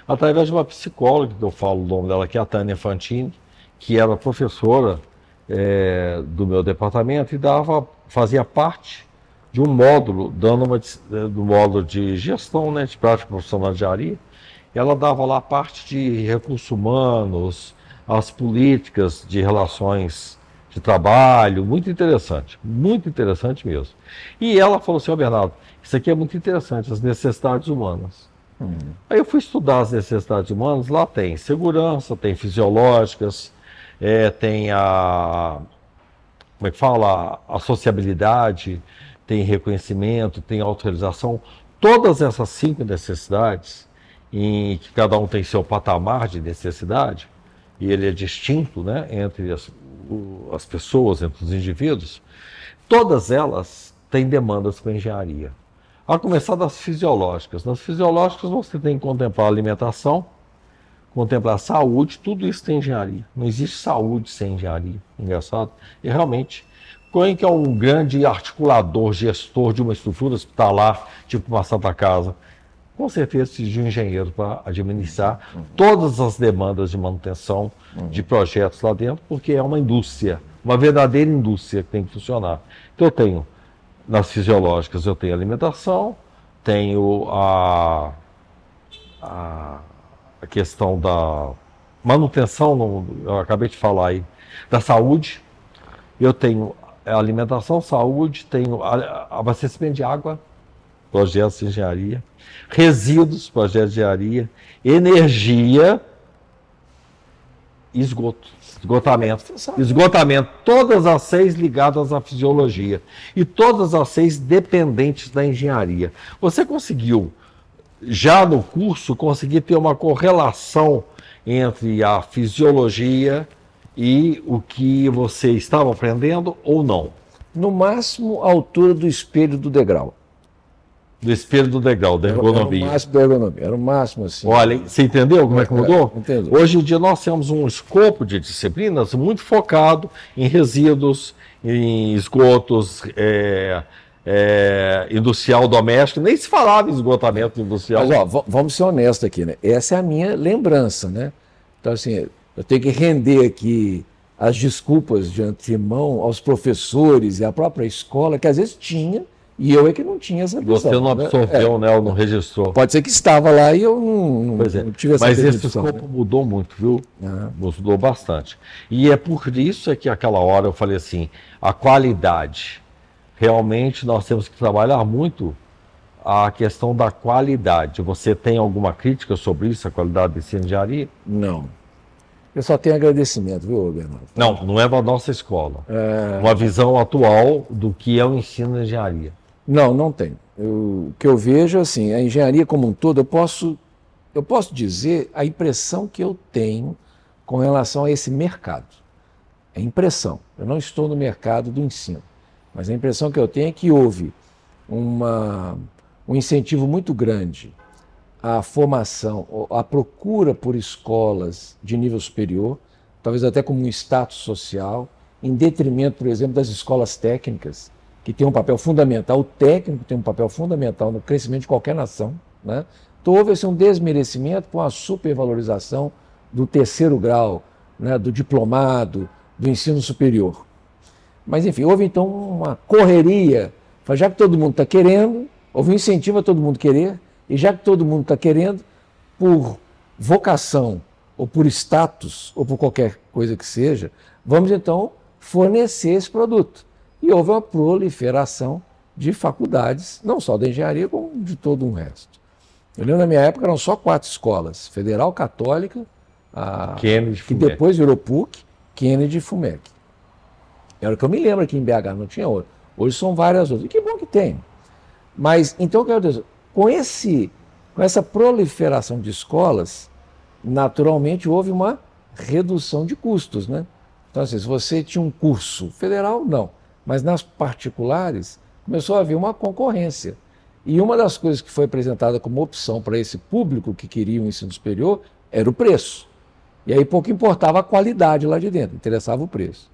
A: através de uma psicóloga, que eu falo o nome dela, que é a Tânia Fantini, que era professora do meu departamento e fazia parte de um módulo, do módulo de gestão, né, de prática profissional de engenharia. Ela dava lá parte de recursos humanos, as políticas de relações de trabalho, muito interessante mesmo. E ela falou assim, Bernardo, isso aqui é muito interessante, as necessidades humanas. Aí eu fui estudar as necessidades humanas, lá tem segurança, tem fisiológicas, tem como é que fala, a sociabilidade, tem reconhecimento, tem autorização, todas essas 5 necessidades, em que cada um tem seu patamar de necessidade, e ele é distinto, né, entre as pessoas, entre os indivíduos, todas elas têm demandas para engenharia. A começar das fisiológicas. Nas fisiológicas você tem que contemplar a alimentação, contemplar a saúde, tudo isso tem engenharia. Não existe saúde sem engenharia. Engraçado. E realmente, quem que é um grande articulador, gestor de uma estrutura hospitalar, tipo uma Santa Casa? Com certeza precisa de um engenheiro para administrar todas as demandas de manutenção de projetos lá dentro, porque é uma indústria, uma verdadeira indústria que tem que funcionar. Então eu tenho, nas fisiológicas, eu tenho alimentação, tenho a a questão da manutenção, eu acabei de falar aí, da saúde. Eu tenho alimentação, saúde, tenho abastecimento de água, projetos de engenharia, resíduos, projetos de engenharia, energia e esgoto. Esgotamento, todas as 6 ligadas à fisiologia e todas as 6 dependentes da engenharia. Você conseguiu, já no curso, conseguir ter uma correlação entre a fisiologia e o que você estava aprendendo ou não?
B: No máximo, a altura do espelho do degrau.
A: Do espelho do degrau, da ergonomia.
B: Era o máximo da ergonomia, era o máximo assim.
A: Olha, você entendeu como é que mudou?
B: Entendi.
A: Hoje em dia nós temos um escopo de disciplinas muito focado em resíduos, em esgotos, industrial doméstico, nem se falava em esgotamento industrial.
B: Mas ó, vamos ser honestos aqui, né? Essa é a minha lembrança, né? Então, assim, eu tenho que render aqui as desculpas de antemão aos professores e à própria escola, que às vezes tinha, e eu é que não tinha essa visão.
A: Você não absorveu, né? Ou não registrou.
B: Pode ser que estava lá e eu não tive essa
A: Mas esse
B: percepção,
A: escopo
B: né?
A: mudou muito, viu? Mudou bastante. E é por isso que aquela hora eu falei assim, a qualidade. Realmente nós temos que trabalhar muito a questão da qualidade. Você tem alguma crítica sobre isso, a qualidade de ensino de engenharia?
B: Não. Eu só tenho agradecimento, viu, Bernardo?
A: Não é para a nossa escola. Uma visão atual do que é o ensino de engenharia.
B: Não tenho. O que eu vejo, assim, a engenharia como um todo, eu posso dizer a impressão que eu tenho com relação a esse mercado. É impressão. Eu não estou no mercado do ensino, mas a impressão que eu tenho é que houve um incentivo muito grande à formação, à procura por escolas de nível superior, talvez até como um status social, em detrimento, por exemplo, das escolas técnicas, que tem um papel fundamental. O técnico tem um papel fundamental no crescimento de qualquer nação, né? Então houve assim, um desmerecimento com a supervalorização do terceiro grau, né, do diplomado, do ensino superior. Mas enfim, houve então uma correria, já que todo mundo está querendo, houve um incentivo a todo mundo querer, e já que todo mundo está querendo, por vocação, ou por status, ou por qualquer coisa que seja, vamos então fornecer esse produto. E houve uma proliferação de faculdades, não só da engenharia, como de todo o resto. Eu lembro, na minha época, eram só 4 escolas: Federal, Católica,
A: Kennedy,
B: que depois virou PUC, Kennedy e FUMEC. Era o que eu me lembro aqui em BH, não tinha outra. Hoje são várias outras. E que bom que tem. Mas, então, eu quero dizer, com essa proliferação de escolas, naturalmente houve uma redução de custos, né? Então, assim, se você tinha um curso federal, não. Mas nas particulares, começou a haver uma concorrência. E uma das coisas que foi apresentada como opção para esse público que queria o ensino superior era o preço. E aí pouco importava a qualidade lá de dentro, interessava o preço.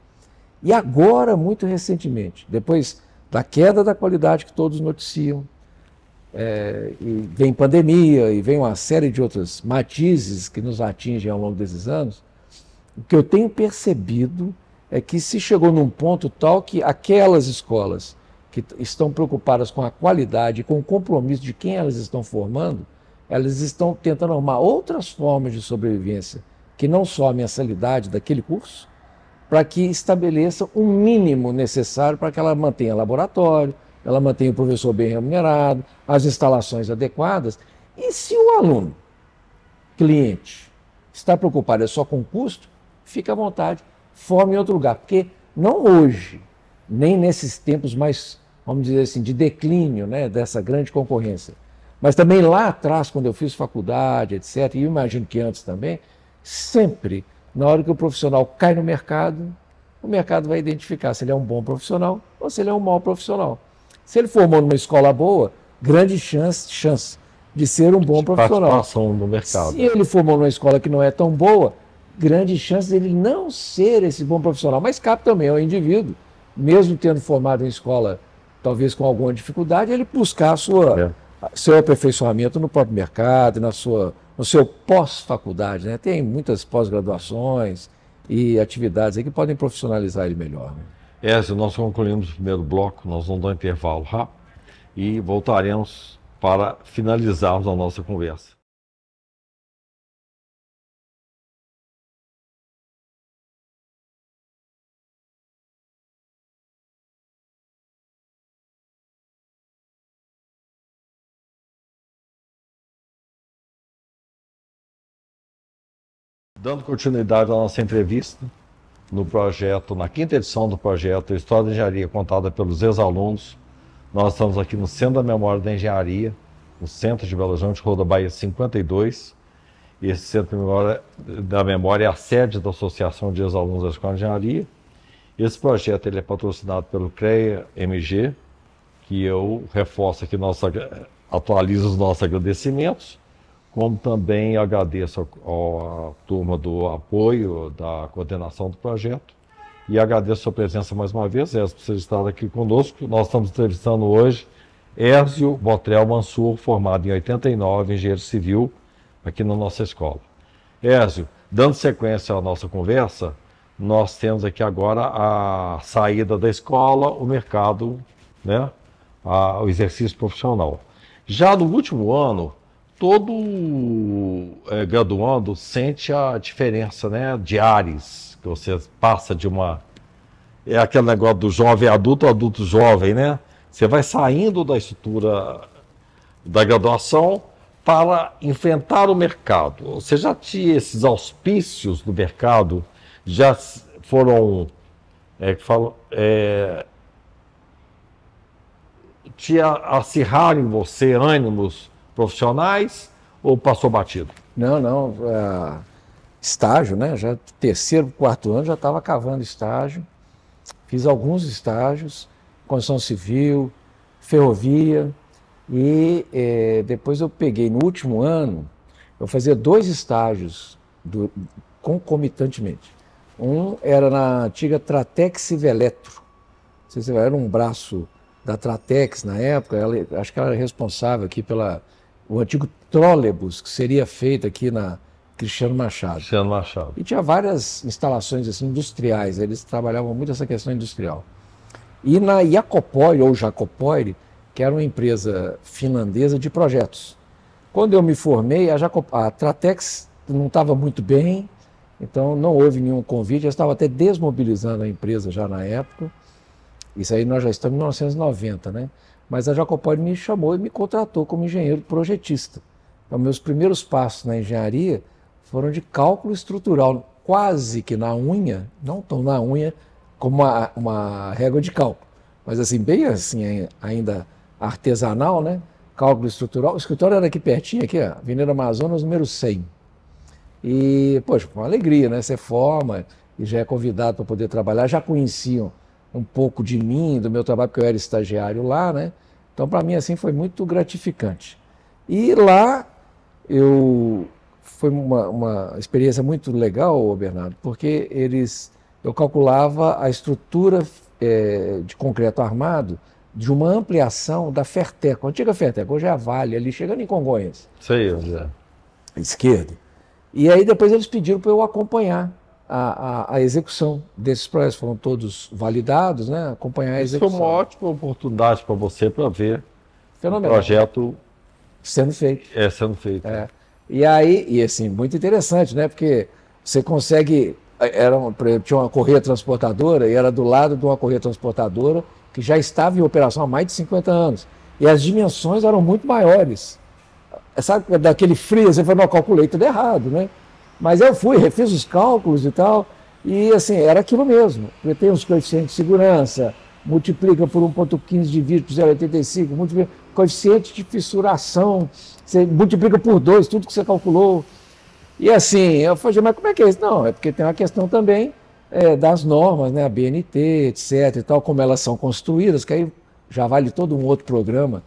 B: E agora, muito recentemente, depois da queda da qualidade que todos noticiam, e vem pandemia, e vem uma série de outros matizes que nos atingem ao longo desses anos, o que eu tenho percebido é que se chegou num ponto tal que aquelas escolas que estão preocupadas com a qualidade e com o compromisso de quem elas estão formando, elas estão tentando arrumar outras formas de sobrevivência, que não só a mensalidade daquele curso, para que estabeleça um mínimo necessário para que ela mantenha laboratório, ela mantenha o professor bem remunerado, as instalações adequadas. E se o aluno, cliente, está preocupado só com o custo, fica à vontade, forme em outro lugar, porque não hoje, nem nesses tempos mais, vamos dizer assim, de declínio, né, dessa grande concorrência, mas também lá atrás, quando eu fiz faculdade, etc., e eu imagino que antes também, sempre, na hora que o profissional cai no mercado, o mercado vai identificar se ele é um bom profissional ou se ele é um mau profissional. Se ele formou numa escola boa, grande chance de ser um bom profissional.
A: Participação no mercado.
B: Se ele formou numa escola que não é tão boa, grande chance dele não ser esse bom profissional. Mas cabe também ao indivíduo, mesmo tendo formado em escola, talvez com alguma dificuldade, ele buscar seu aperfeiçoamento no próprio mercado, no seu pós-faculdade, né? Tem muitas pós-graduações e atividades aí que podem profissionalizar ele melhor, né?
A: Se nós concluímos o primeiro bloco, nós vamos dar um intervalo rápido e voltaremos para finalizarmos a nossa conversa. Dando continuidade à nossa entrevista no projeto, na quinta edição do projeto História da Engenharia contada pelos ex-alunos, nós estamos aqui no Centro da Memória da Engenharia, no centro de Belo Horizonte, Rua da Bahia 52. E esse Centro da Memória é a sede da Associação de Ex-Alunos da Escola de Engenharia. Esse projeto ele é patrocinado pelo CREA-MG, que eu reforço aqui, atualizo os nossos agradecimentos, como também agradeço à turma do apoio, da coordenação do projeto, e agradeço a sua presença mais uma vez, Érzio, por você estar aqui conosco. Nós estamos entrevistando hoje Érzio Botrel Mansur, formado em 89, engenheiro civil, aqui na nossa escola. Érzio, dando sequência à nossa conversa, nós temos aqui agora a saída da escola, o mercado, né, o exercício profissional. Já no último ano, todo graduando sente a diferença, né, de ares, que você passa de uma... É aquele negócio do jovem adulto, adulto jovem, né? Você vai saindo da estrutura da graduação para enfrentar o mercado. Você já tinha esses auspícios do mercado, já foram, te acirrar em você ânimos profissionais ou passou batido?
B: Não, estágio, né? Já terceiro, quarto ano já estava cavando estágio, fiz alguns estágios, construção civil, ferrovia, e depois eu peguei no último ano, eu fazia 2 estágios concomitantemente. Um era na antiga Tratex Civeletro, era um braço da Tratex na época, acho que ela era responsável aqui o antigo trólebus que seria feito aqui na Cristiano Machado.
A: Cristiano Machado.
B: E tinha várias instalações assim, industriais, eles trabalhavam muito essa questão industrial. E na Jacopori, ou Jacopori, que era uma empresa finlandesa de projetos. Quando eu me formei, a Tratex não estava muito bem, então não houve nenhum convite, eu estava até desmobilizando a empresa já na época. Isso aí nós já estamos em 1990, né? Mas a Jacopori me chamou e me contratou como engenheiro projetista. Então, meus primeiros passos na engenharia foram de cálculo estrutural, quase que na unha, não tão na unha como uma régua de cálculo, mas assim, bem assim, ainda artesanal, né? Cálculo estrutural. O escritório era aqui pertinho, aqui, ó, Avenida Amazonas, número 100. E, poxa, uma alegria, né? Você forma e já é convidado para poder trabalhar, já conheciam um pouco de mim, do meu trabalho, porque eu era estagiário lá, né? Então, para mim, assim, foi muito gratificante. E lá, foi uma experiência muito legal, Bernardo, porque eu calculava a estrutura de concreto armado de uma ampliação da Ferteco, a antiga Ferteco, hoje é a Vale, ali chegando em Congonhas.
A: Sei onde é.
B: Esquerda. E aí depois eles pediram para eu acompanhar a execução desses projetos, foram todos validados, né? Acompanhar a execução.
A: Isso foi uma ótima oportunidade para você para ver
B: Fenomenal.
A: O projeto
B: sendo feito.
A: Sendo feito.
B: E aí, e assim, muito interessante, né? Porque você consegue, por exemplo, tinha uma correia transportadora e era do lado de uma correia transportadora que já estava em operação há mais de 50 anos. E as dimensões eram muito maiores. Sabe, daquele frio, você falou, não, calculei tudo errado, né? Mas eu refiz os cálculos e tal, e assim, era aquilo mesmo. Porque tem os coeficientes de segurança, multiplica por 1,15, divide por 0,85, multiplica coeficiente de fissuração, você multiplica por 2, tudo que você calculou. E assim, eu falei, mas como é que é isso? Não, é porque tem uma questão também das normas, né? A BNT, etc. e tal, como elas são construídas, que aí já vale todo um outro programa.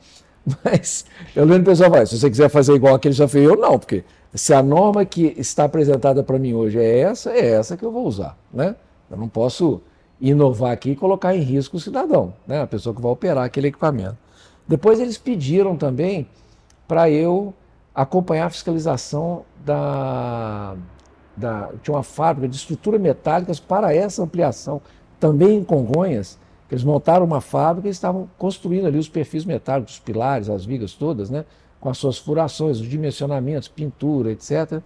B: Mas eu lembro o pessoal vai, se você quiser fazer igual aquele já fez, eu não, porque se a norma que está apresentada para mim hoje é essa que eu vou usar, né? Eu não posso inovar aqui e colocar em risco o cidadão, né? A pessoa que vai operar aquele equipamento. Depois eles pediram também para eu acompanhar a fiscalização tinha uma fábrica de estruturas metálicas para essa ampliação, também em Congonhas. Eles montaram uma fábrica e estavam construindo ali os perfis metálicos, os pilares, as vigas todas, né? Com as suas furações, os dimensionamentos, pintura, etc.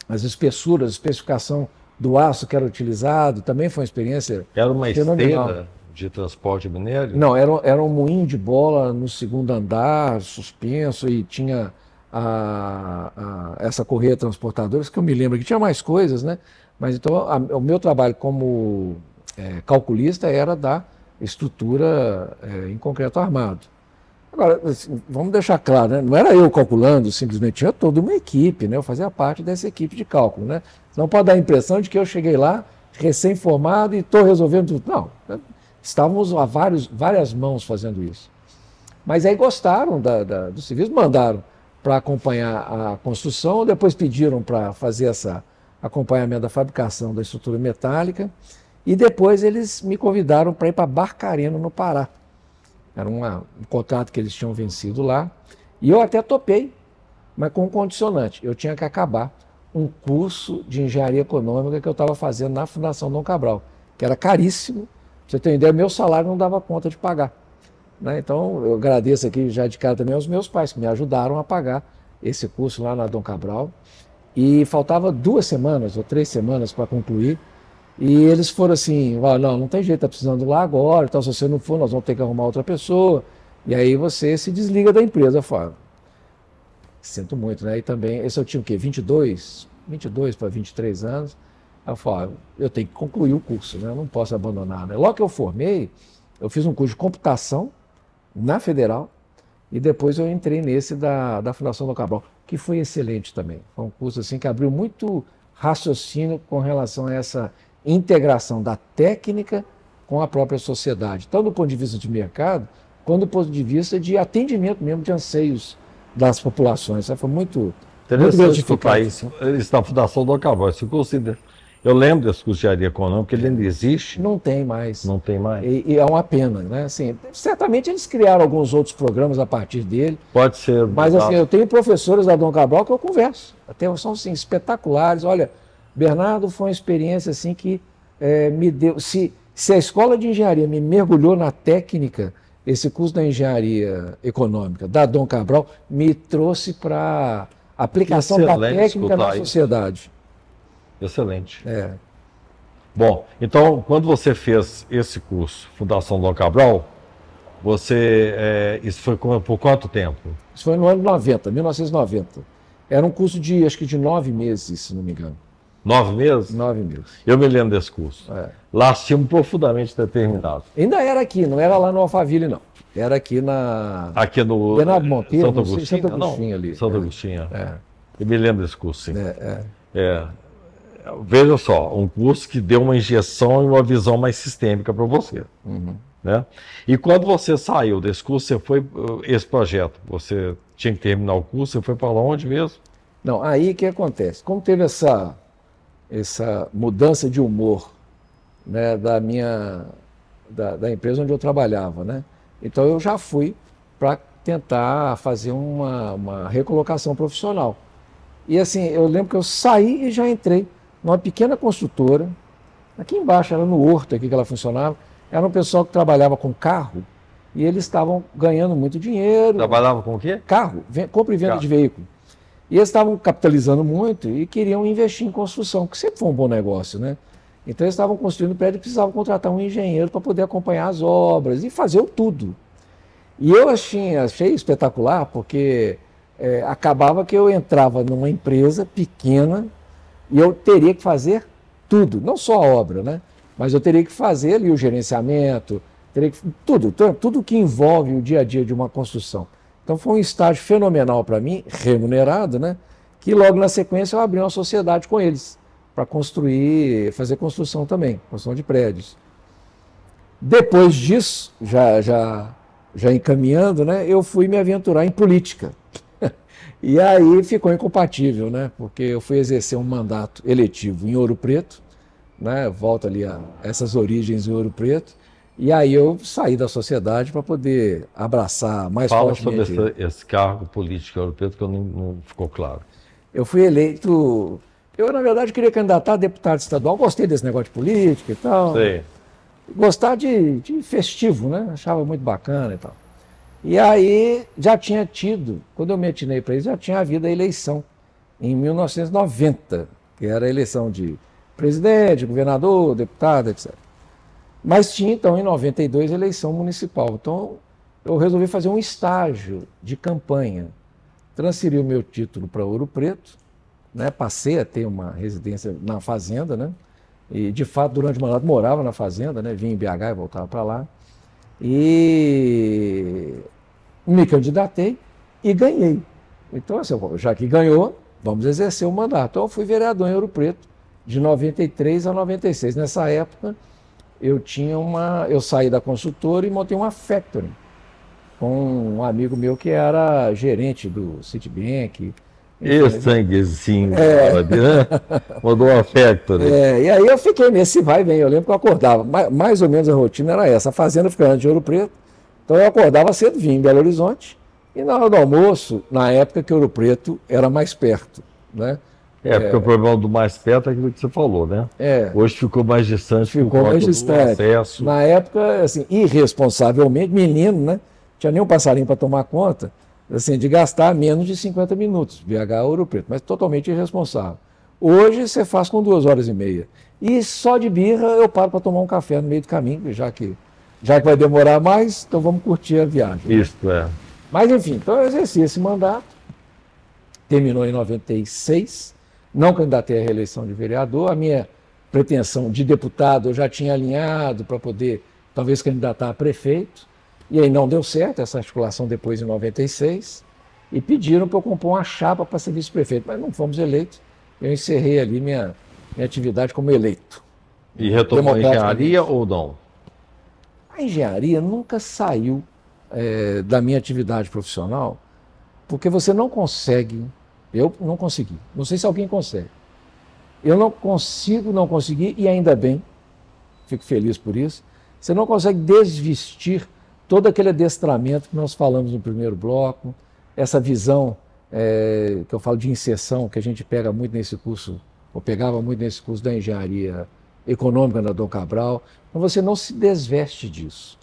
B: As espessuras, a especificação do aço que era utilizado, também foi uma experiência
A: Era uma
B: fenomenal.
A: esteira de transporte minério?
B: Não, era um moinho de bola no segundo andar, suspenso, e tinha essa correia transportadora, que eu me lembro que tinha mais coisas, né? Mas então o meu trabalho como calculista era da estrutura em concreto armado. Agora, assim, vamos deixar claro, né? Não era eu calculando, simplesmente tinha toda uma equipe, né? Eu fazia parte dessa equipe de cálculo, né? Não pode dar a impressão de que eu cheguei lá recém-formado e estou resolvendo tudo. Não, estávamos a várias mãos fazendo isso. Mas aí gostaram do serviço, mandaram para acompanhar a construção, depois pediram para fazer esse acompanhamento da fabricação da estrutura metálica e depois eles me convidaram para ir para Barcarena, no Pará. Era um contrato que eles tinham vencido lá e eu até topei, mas com um condicionante. Eu tinha que acabar um curso de engenharia econômica que eu estava fazendo na Fundação Dom Cabral, que era caríssimo. Pra você ter uma ideia, meu salário não dava conta de pagar. Né? Então, eu agradeço aqui já de cara também aos meus pais, que me ajudaram a pagar esse curso lá na Dom Cabral. E faltava 2 semanas ou 3 semanas para concluir. E eles foram assim, não tem jeito, está precisando lá agora, então se você não for, nós vamos ter que arrumar outra pessoa. E aí você se desliga da empresa. Eu falo, sinto muito, né? E também, esse eu tinha o quê? 22 para 23 anos. Eu falo, eu tenho que concluir o curso, né? Eu não posso abandonar, né? Logo que eu formei, eu fiz um curso de computação na Federal e depois eu entrei nesse da Fundação Dom Cabral, que foi excelente também. Foi um curso assim que abriu muito raciocínio com relação a essa integração da técnica com a própria sociedade, tanto do ponto de vista de mercado, quanto do ponto de vista de atendimento mesmo de anseios das populações. Isso foi muito
A: gratificante. Isso na Fundação Dom Cabral. Eu lembro desse curso de engenharia econômica, ele ainda existe?
B: Não tem mais.
A: Não tem mais?
B: E é uma pena, né? Assim, certamente eles criaram alguns outros programas a partir dele.
A: Pode ser.
B: Mas assim, eu tenho professores da Dom Cabral que eu converso. Até são assim, espetaculares. Olha, Bernardo, foi uma experiência assim que me deu... Se a escola de engenharia me mergulhou na técnica, esse curso da engenharia econômica da Dom Cabral me trouxe para a aplicação da técnica na sociedade.
A: Excelente. Bom, então, quando você fez esse curso, Fundação Dom Cabral, isso foi por quanto tempo?
B: Isso foi no ano 90, 1990. Era um curso de, acho que de 9 meses, se não me engano.
A: 9 meses?
B: 9 meses.
A: Eu me lembro desse curso. Lá tínhamos profundamente determinado.
B: Ainda era aqui, não era lá no Alphaville, não. Era aqui
A: Aqui no...
B: Bernardo Monteiro,
A: Santo Agostinho?
B: Santo Agostinho ali.
A: Santo Agostinho. Eu me lembro desse curso, sim. Veja só, um curso que deu uma injeção e uma visão mais sistêmica para você. Né? E quando você saiu desse curso, você foi, esse projeto, você tinha que terminar o curso, você foi para onde mesmo?
B: Não, aí o que acontece? Como teve essa mudança de humor, né, da empresa onde eu trabalhava, né? Então eu já fui para tentar fazer uma recolocação profissional. E assim, eu lembro que eu saí e já entrei numa pequena construtora, aqui embaixo, era no Horto aqui que ela funcionava, era um pessoal que trabalhava com carro e eles estavam ganhando muito dinheiro.
A: Trabalhava com o quê?
B: Carro, compra e venda de veículo. E eles estavam capitalizando muito e queriam investir em construção, que sempre foi um bom negócio, né? Então eles estavam construindo prédio e precisavam contratar um engenheiro para poder acompanhar as obras e fazer tudo. E eu achei espetacular, porque acabava que eu entrava numa empresa pequena e eu teria que fazer tudo, não só a obra, né? Mas eu teria que fazer ali o gerenciamento, tudo que envolve o dia a dia de uma construção. Então foi um estágio fenomenal para mim, remunerado, né? Que logo na sequência eu abri uma sociedade com eles, para fazer construção também, construção de prédios. Depois disso, já encaminhando, né? Eu fui me aventurar em política. E aí ficou incompatível, né? Porque eu fui exercer um mandato eletivo em Ouro Preto, né? Volto ali a essas origens em Ouro Preto. E aí eu saí da sociedade para poder abraçar mais fortemente.
A: Fala sobre esse cargo político em Ouro Preto, que não ficou claro.
B: Eu fui eleito... Eu, na verdade, queria candidatar a deputado estadual. Gostei desse negócio de política e tal.
A: Sei.
B: Gostar de festivo, né? Achava muito bacana e tal. E aí já tinha tido, quando eu me atinei para isso, já tinha havido a eleição em 1990, que era a eleição de presidente, governador, deputado, etc. Mas tinha, então, em 92, eleição municipal. Então, eu resolvi fazer um estágio de campanha. transferi o meu título para Ouro Preto, né? Passei a ter uma residência na fazenda, né? E, de fato, durante o mandato morava na fazenda, né? Vinha em BH e voltava para lá. E me candidatei e ganhei. Então, assim, já que ganhou, vamos exercer o mandato. Então, eu fui vereador em Ouro Preto, de 93 a 96. Nessa época, eu saí da consultora e montei uma factory com um amigo meu que era gerente do Citibank.
A: E sanguezinho, sabe, né? Mandou uma factory.
B: E aí eu fiquei nesse vai e vem. Eu lembro que eu acordava, mais ou menos a rotina era essa. A fazenda ficava de Ouro Preto, então eu acordava cedo, vinha em Belo Horizonte, e na hora do almoço, na época que Ouro Preto era mais perto, né?
A: Porque o problema do mais perto é aquilo que você falou, né? Hoje ficou mais distante.
B: Ficou mais distante.
A: Acesso.
B: Na época, assim, irresponsavelmente, menino, né? Não tinha nem um passarinho para tomar conta, assim, de gastar menos de 50 minutos, BH Ouro Preto, mas totalmente irresponsável. Hoje você faz com 2 horas e meia. E só de birra eu paro para tomar um café no meio do caminho, já que vai demorar mais, então vamos curtir a viagem.
A: Isso,
B: Mas enfim, então eu exerci esse mandato, terminou em 96, não candidatei à reeleição de vereador, a minha pretensão de deputado eu já tinha alinhado para poder talvez candidatar a prefeito, e aí não deu certo essa articulação depois em 96, e pediram para eu compor uma chapa para ser vice-prefeito, mas não fomos eleitos, eu encerrei ali minha atividade como eleito.
A: E retomou a engenharia ou não?
B: A engenharia nunca saiu da minha atividade profissional, porque você não consegue, eu não consegui, não sei se alguém consegue, eu não consegui, e ainda bem, fico feliz por isso, você não consegue desvestir todo aquele adestramento que nós falamos no primeiro bloco, essa visão que eu falo de inserção, que a gente pega muito nesse curso, ou pegava muito nesse curso da engenharia econômica na Dom Cabral, então você não se desveste disso.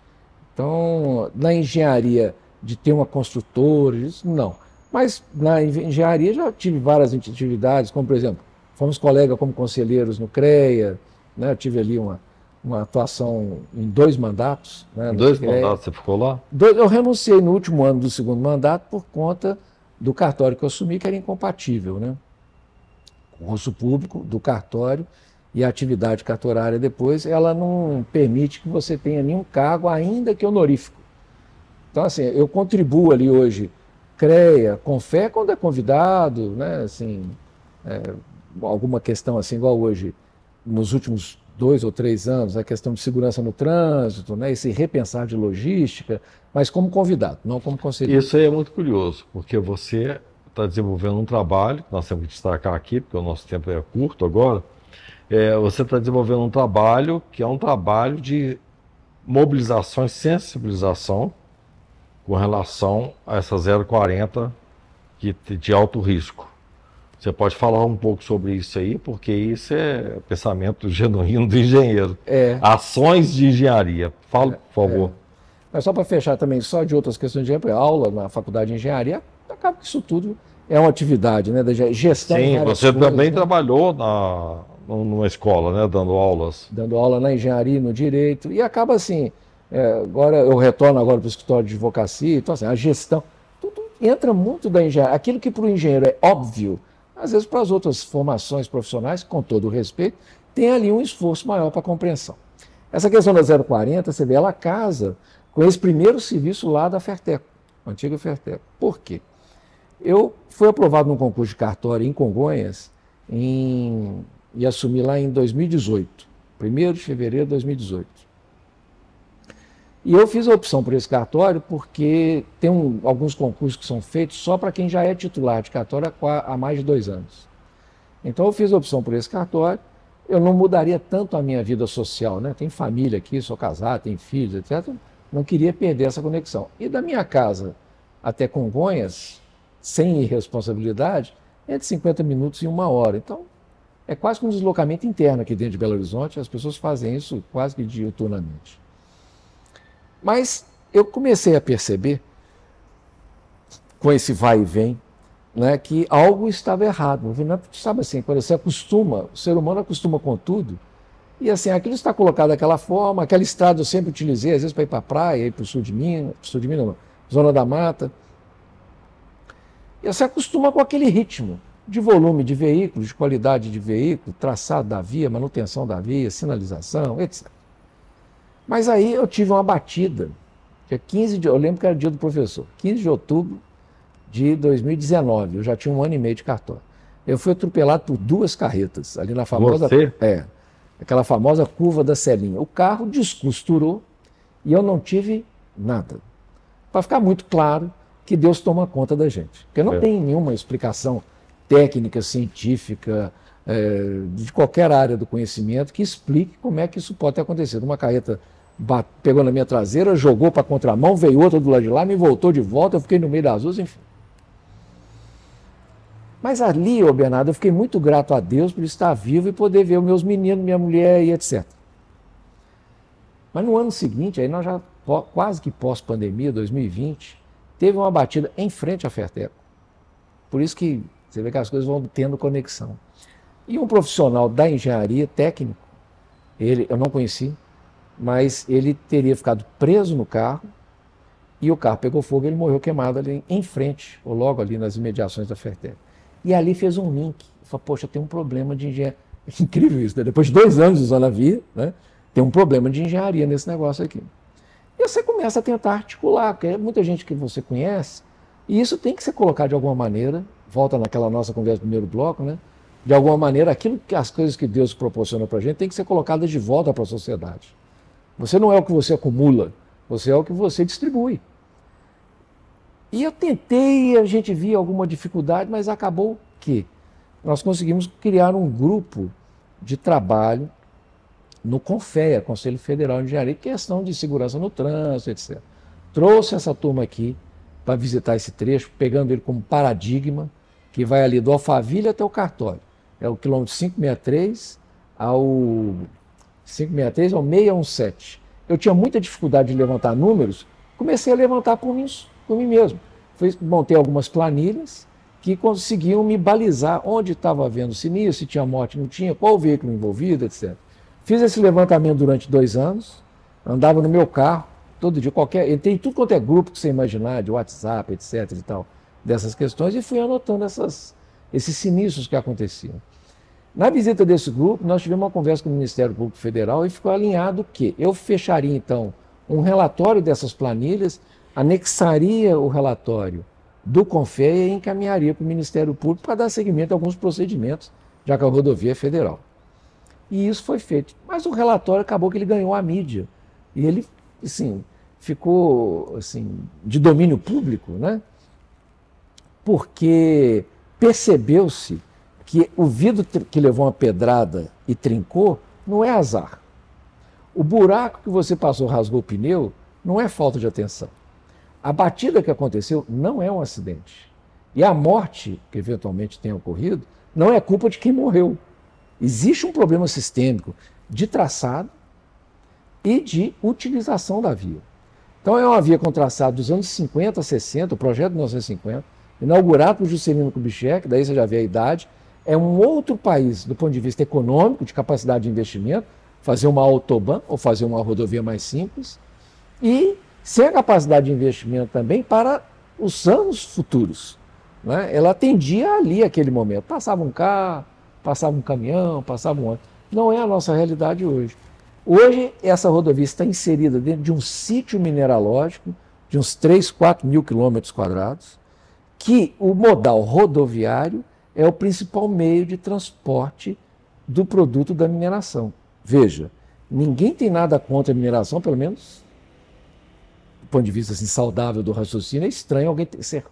B: Então, na engenharia, de ter uma construtora, isso não. Mas na engenharia já tive várias atividades, como por exemplo, fomos colegas como conselheiros no CREA, né? Eu tive ali uma atuação em 2 mandatos. Né,
A: em 2 mandatos você ficou lá?
B: Eu renunciei no último ano do 2º mandato por conta do cartório que eu assumi, que era incompatível, né? O concurso público do cartório e a atividade cartorária depois, ela não permite que você tenha nenhum cargo, ainda que honorífico. Então, assim, eu contribuo ali hoje, CREA, CONFÉ, quando é convidado, né? Assim, alguma questão assim, igual hoje, nos últimos 2 ou 3 anos, a questão de segurança no trânsito, né? Esse repensar de logística, mas como convidado, não como conselheiro.
A: Isso aí é muito curioso, porque você está desenvolvendo um trabalho, que nós temos que destacar aqui, porque o nosso tempo é curto agora, você está desenvolvendo um trabalho que é um trabalho de mobilização e sensibilização com relação a essa 040 de alto risco. Você pode falar um pouco sobre isso aí, porque isso é pensamento genuíno do engenheiro. Ações de engenharia. Fala, por favor.
B: Mas só para fechar também, só de outras questões de engenharia, aula na faculdade de engenharia, acaba que isso tudo é uma atividade, né, da gestão.
A: Sim, você coisas, também trabalhou numa escola, né, dando aulas.
B: Dando aula na engenharia, no direito, e acaba assim, agora eu retorno agora para o escritório de advocacia, então assim, a gestão, tudo entra muito da engenharia. Aquilo que para o engenheiro é óbvio, às vezes para as outras formações profissionais, com todo o respeito, tem ali um esforço maior para a compreensão. Essa questão da 040, você vê, ela casa com esse primeiro serviço lá da Ferteco, antiga Ferteco. Por quê? Eu fui aprovado num concurso de cartório em Congonhas e assumi lá em 2018, 1º de fevereiro de 2018. E eu fiz a opção por esse cartório porque tem alguns concursos que são feitos só para quem já é titular de cartório há mais de 2 anos. Então eu fiz a opção por esse cartório, eu não mudaria tanto a minha vida social, né? Tem família aqui, sou casado, tenho filhos, etc. Não queria perder essa conexão. E da minha casa até Congonhas, sem irresponsabilidade, é de 50 minutos e 1 hora. Então, é quase que um deslocamento interno aqui dentro de Belo Horizonte, as pessoas fazem isso quase que diuturnamente. Mas eu comecei a perceber, com esse vai e vem, né, que algo estava errado. Sabe assim, quando você acostuma, o ser humano acostuma com tudo, e assim, aquilo está colocado daquela forma, aquela estrada eu sempre utilizei, às vezes para ir para a praia, ir para o sul de Minas, não, Zona da Mata. E você acostuma com aquele ritmo de volume de veículos, de qualidade de veículo, traçado da via, manutenção da via, sinalização, etc. Mas aí eu tive uma batida, dia 15 de, eu lembro que era o dia do professor, 15 de outubro de 2019, eu já tinha 1 ano e meio de cartório. Eu fui atropelado por 2 carretas, ali na famosa...
A: Você?
B: Aquela famosa curva da Celinha. O carro descosturou e eu não tive nada. Para ficar muito claro que Deus toma conta da gente. Porque não tem nenhuma explicação técnica, científica, de qualquer área do conhecimento que explique como é que isso pode ter acontecido. Uma carreta pegou na minha traseira, jogou para a contramão, veio outra do lado de lá, me voltou de volta, eu fiquei no meio das duas, enfim. Mas ali, ô Bernardo, eu fiquei muito grato a Deus por estar vivo e poder ver os meus meninos, minha mulher e etc. Mas no ano seguinte, aí nós já quase que pós-pandemia, 2020, teve uma batida em frente à Ferteco. Por isso que você vê que as coisas vão tendo conexão. E um profissional da engenharia, técnico, eu não conheci, mas ele teria ficado preso no carro e o carro pegou fogo e ele morreu queimado ali em frente, ou logo ali nas imediações da Ferteco. E ali fez um link. Falei, poxa, tem um problema de engenharia. Incrível isso, né? Depois de 2 anos usando a via, né? Tem um problema de engenharia nesse negócio aqui. E você começa a tentar articular, porque é muita gente que você conhece, e isso tem que ser colocado de alguma maneira, volta naquela nossa conversa do primeiro bloco, né? De alguma maneira, as coisas que Deus proporciona para a gente tem que ser colocadas de volta para a sociedade. Você não é o que você acumula, você é o que você distribui. E eu tentei, a gente via alguma dificuldade, mas acabou que nós conseguimos criar um grupo de trabalho no CONFEA, Conselho Federal de Engenharia, questão de segurança no trânsito, etc. Trouxe essa turma aqui para visitar esse trecho, pegando ele como paradigma, que vai ali do Alphaville até o Cartório. É o quilômetro 563 ao 617. Eu tinha muita dificuldade de levantar números, comecei a levantar por mim mesmo. Montei algumas planilhas que conseguiam me balizar onde estava havendo sinistro, se tinha morte, não tinha, qual o veículo envolvido, etc. Fiz esse levantamento durante 2 anos, andava no meu carro, todo dia, entrei em tudo quanto é grupo que você imaginar, de WhatsApp, etc. e tal, dessas questões, e fui anotando esses sinistros que aconteciam. Na visita desse grupo, nós tivemos uma conversa com o Ministério Público Federal e ficou alinhado que eu fecharia, então, um relatório dessas planilhas, anexaria o relatório do CONFEA e encaminharia para o Ministério Público para dar seguimento a alguns procedimentos, já que a rodovia é federal. E isso foi feito. Mas o relatório acabou que ele ganhou a mídia. E ele, assim, ficou assim, de domínio público, né? Porque percebeu-se que o vidro que levou uma pedrada e trincou não é azar. O buraco que você passou, rasgou o pneu, não é falta de atenção. A batida que aconteceu não é um acidente. E a morte que eventualmente tenha ocorrido não é culpa de quem morreu. Existe um problema sistêmico de traçado e de utilização da via. Então é uma via com traçado dos anos 50 a 60, o projeto de 1950, inaugurado por Juscelino Kubitschek, daí você já vê a idade. É um outro país do ponto de vista econômico, de capacidade de investimento, fazer uma autobahn ou fazer uma rodovia mais simples, e sem a capacidade de investimento também para os anos futuros, né? Ela atendia ali aquele momento. Passava um carro, passava um caminhão, passava um ônibus. Não é a nossa realidade hoje. Hoje, essa rodovia está inserida dentro de um sítio mineralógico de uns 3, 4 mil quilômetros quadrados, que o modal rodoviário é o principal meio de transporte do produto da mineração. Veja, ninguém tem nada contra a mineração, pelo menos do ponto de vista assim, saudável do raciocínio. É estranho alguém ser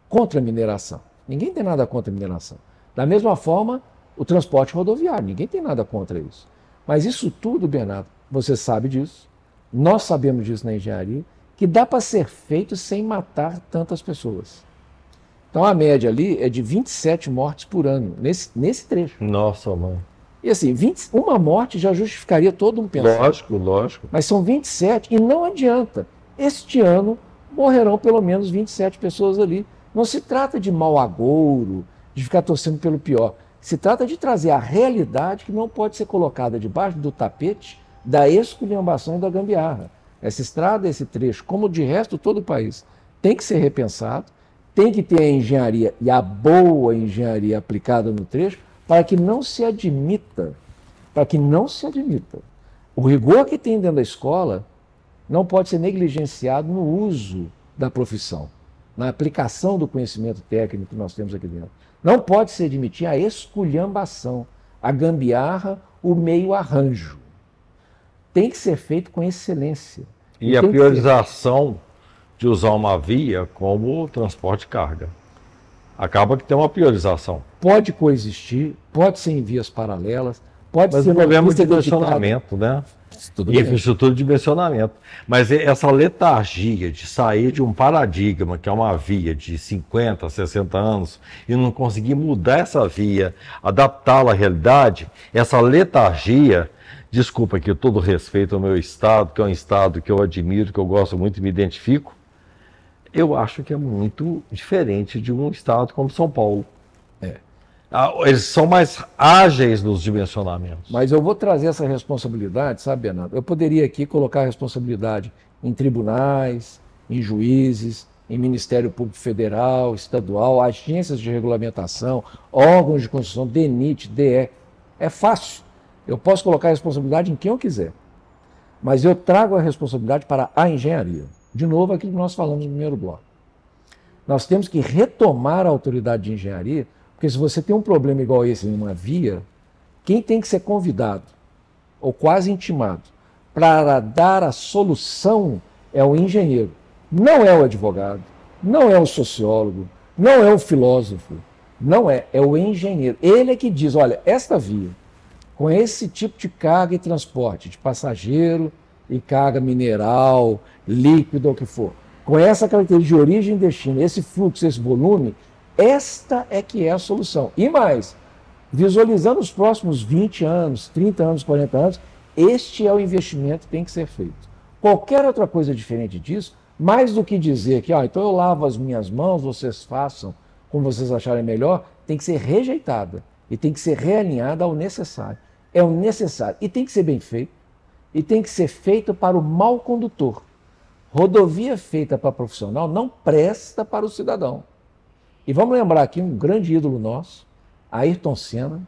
B: contra a mineração. Ninguém tem nada contra a mineração. Da mesma forma, o transporte rodoviário, ninguém tem nada contra isso. Mas isso tudo, Bernardo, você sabe disso, nós sabemos disso na engenharia, que dá para ser feito sem matar tantas pessoas. Então a média ali é de 27 mortes por ano, nesse trecho.
A: Nossa, mãe.
B: E assim, uma morte já justificaria todo um pensamento.
A: Lógico, lógico.
B: Mas são 27 e não adianta. Este ano morrerão pelo menos 27 pessoas ali. Não se trata de mau agouro, de ficar torcendo pelo pior. Se trata de trazer a realidade que não pode ser colocada debaixo do tapete da esculhambação e da gambiarra. Essa estrada, esse trecho, como de resto todo o país, tem que ser repensado, tem que ter a engenharia e a boa engenharia aplicada no trecho para que não se admita, o rigor que tem dentro da escola não pode ser negligenciado no uso da profissão, na aplicação do conhecimento técnico que nós temos aqui dentro. Não pode se admitir a esculhambação, a gambiarra, o meio arranjo. Tem que ser feito com excelência.
A: E a priorização de usar uma via como transporte de carga. Acaba que tem uma priorização.
B: Pode coexistir, pode ser em vias paralelas, pode
A: Mas
B: ser...
A: o problema é de dimensionamento, né? Infraestrutura de dimensionamento. Mas essa letargia de sair de um paradigma, que é uma via de 50, 60 anos, e não conseguir mudar essa via, adaptá-la à realidade, essa letargia, desculpa aqui todo respeito ao meu estado, que é um estado que eu admiro, que eu gosto muito e me identifico, eu acho que é muito diferente de um estado como São Paulo. Eles são mais ágeis nos dimensionamentos.
B: Mas eu vou trazer essa responsabilidade, sabe, Bernardo? Eu poderia aqui colocar a responsabilidade em tribunais, em juízes, em Ministério Público Federal, estadual, agências de regulamentação, órgãos de construção, DENIT, DE. É fácil. Eu posso colocar a responsabilidade em quem eu quiser. Mas eu trago a responsabilidade para a engenharia. De novo, aquilo que nós falamos no primeiro bloco. Nós temos que retomar a autoridade de engenharia, porque se você tem um problema igual esse em uma via, quem tem que ser convidado, ou quase intimado, para dar a solução é o engenheiro. Não é o advogado, não é o sociólogo, não é o filósofo, não é, é o engenheiro. Ele é que diz, olha, esta via, com esse tipo de carga e transporte, de passageiro e carga mineral, líquido, ou o que for, com essa característica de origem e destino, esse fluxo, esse volume, esta é que é a solução. E mais, visualizando os próximos 20 anos, 30 anos, 40 anos, este é o investimento que tem que ser feito. Qualquer outra coisa diferente disso, mais do que dizer que, então eu lavo as minhas mãos, vocês façam como vocês acharem melhor, tem que ser rejeitada e tem que ser realinhada ao necessário. É o necessário e tem que ser bem feito e tem que ser feito para o mau condutor. Rodovia feita para profissional não presta para o cidadão. E vamos lembrar aqui um grande ídolo nosso, Ayrton Senna,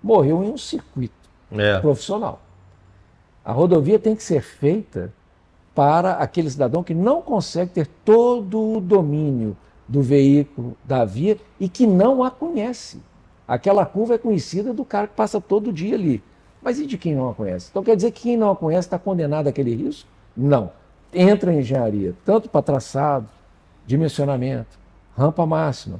B: morreu em um circuito profissional. A rodovia tem que ser feita para aquele cidadão que não consegue ter todo o domínio do veículo, da via, e que não a conhece. Aquela curva é conhecida do cara que passa todo dia ali. Mas e de quem não a conhece? Então quer dizer que quem não a conhece está condenado àquele risco? Não. Entra em engenharia, tanto para traçado, dimensionamento, rampa máxima,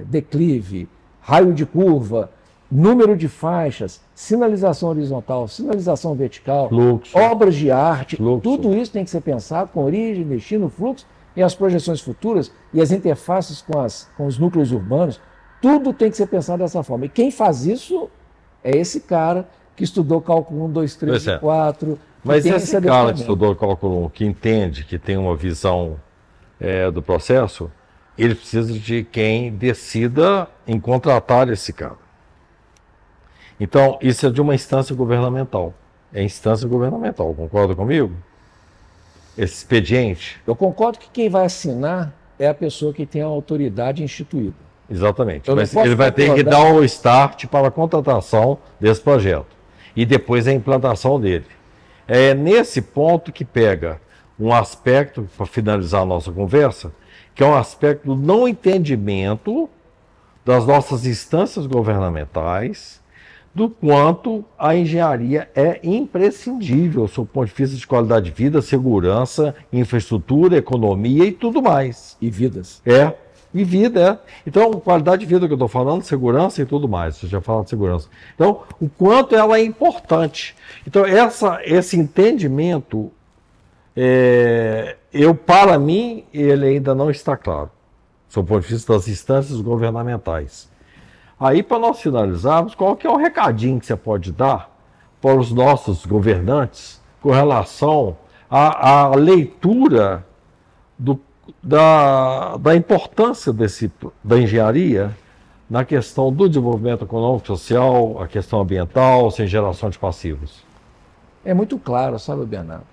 B: declive, raio de curva, número de faixas, sinalização horizontal, sinalização vertical,
A: fluxo,
B: obras de arte,
A: fluxo. Tudo
B: isso tem que ser pensado com origem, destino, fluxo e as projeções futuras e as interfaces com os núcleos urbanos. Tudo tem que ser pensado dessa forma. E quem faz isso é esse cara que estudou cálculo 1, 2, 3 e 4.
A: Mas esse cara que estudou cálculo 1, que entende, que tem uma visão do processo, ele precisa de quem decida em contratar esse cara. Então, isso é de uma instância governamental. É instância governamental, concorda comigo? Esse expediente.
B: Eu concordo que quem vai assinar é a pessoa que tem a autoridade instituída.
A: Exatamente. Mas ele vai ter que dar o start para a contratação desse projeto. E depois a implantação dele. É nesse ponto que pega um aspecto, para finalizar a nossa conversa, que é um aspecto do não entendimento das nossas instâncias governamentais, do quanto a engenharia é imprescindível, sob o ponto de vista de qualidade de vida, segurança, infraestrutura, economia e tudo mais.
B: E vidas.
A: E vida, Então, qualidade de vida que eu estou falando, segurança e tudo mais, você já fala de segurança. Então, o quanto ela é importante. Então, esse entendimento, para mim, ele ainda não está claro, sob o ponto de vista das instâncias governamentais. Aí, para nós finalizarmos, qual que é o recadinho que você pode dar para os nossos governantes com relação à leitura da importância da engenharia na questão do desenvolvimento econômico, social, a questão ambiental, sem geração de passivos?
B: É muito claro, sabe, Bernardo?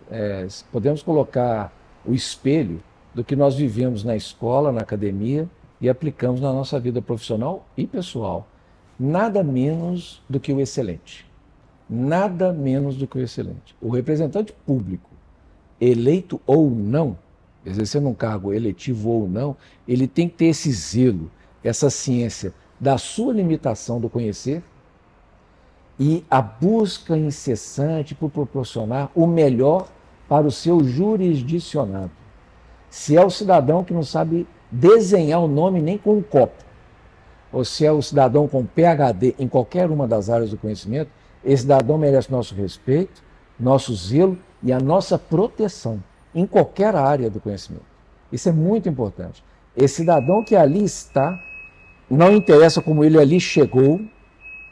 B: Podemos colocar o espelho do que nós vivemos na escola, na academia e aplicamos na nossa vida profissional e pessoal. Nada menos do que o excelente. Nada menos do que o excelente. O representante público, eleito ou não, exercendo um cargo eletivo ou não, ele tem que ter esse zelo, essa ciência da sua limitação do conhecer e a busca incessante por proporcionar o melhor para o seu jurisdicionado. Se é o cidadão que não sabe desenhar o nome nem com um copo, ou se é o cidadão com PhD em qualquer uma das áreas do conhecimento, esse cidadão merece nosso respeito, nosso zelo e a nossa proteção em qualquer área do conhecimento. Isso é muito importante. Esse cidadão que ali está, não interessa como ele ali chegou,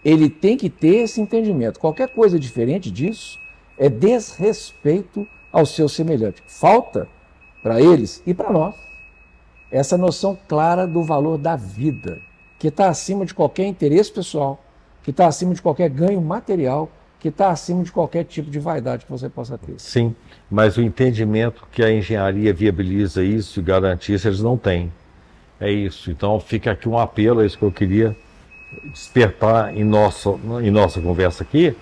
B: ele tem que ter esse entendimento. Qualquer coisa diferente disso é desrespeito ao seu semelhante. Falta para eles e para nós essa noção clara do valor da vida, que está acima de qualquer interesse pessoal, que está acima de qualquer ganho material, que está acima de qualquer tipo de vaidade que você possa ter.
A: Sim, mas o entendimento que a engenharia viabiliza isso e garante isso, eles não têm. É isso. Então fica aqui um apelo, é isso que eu queria despertar em nossa conversa aqui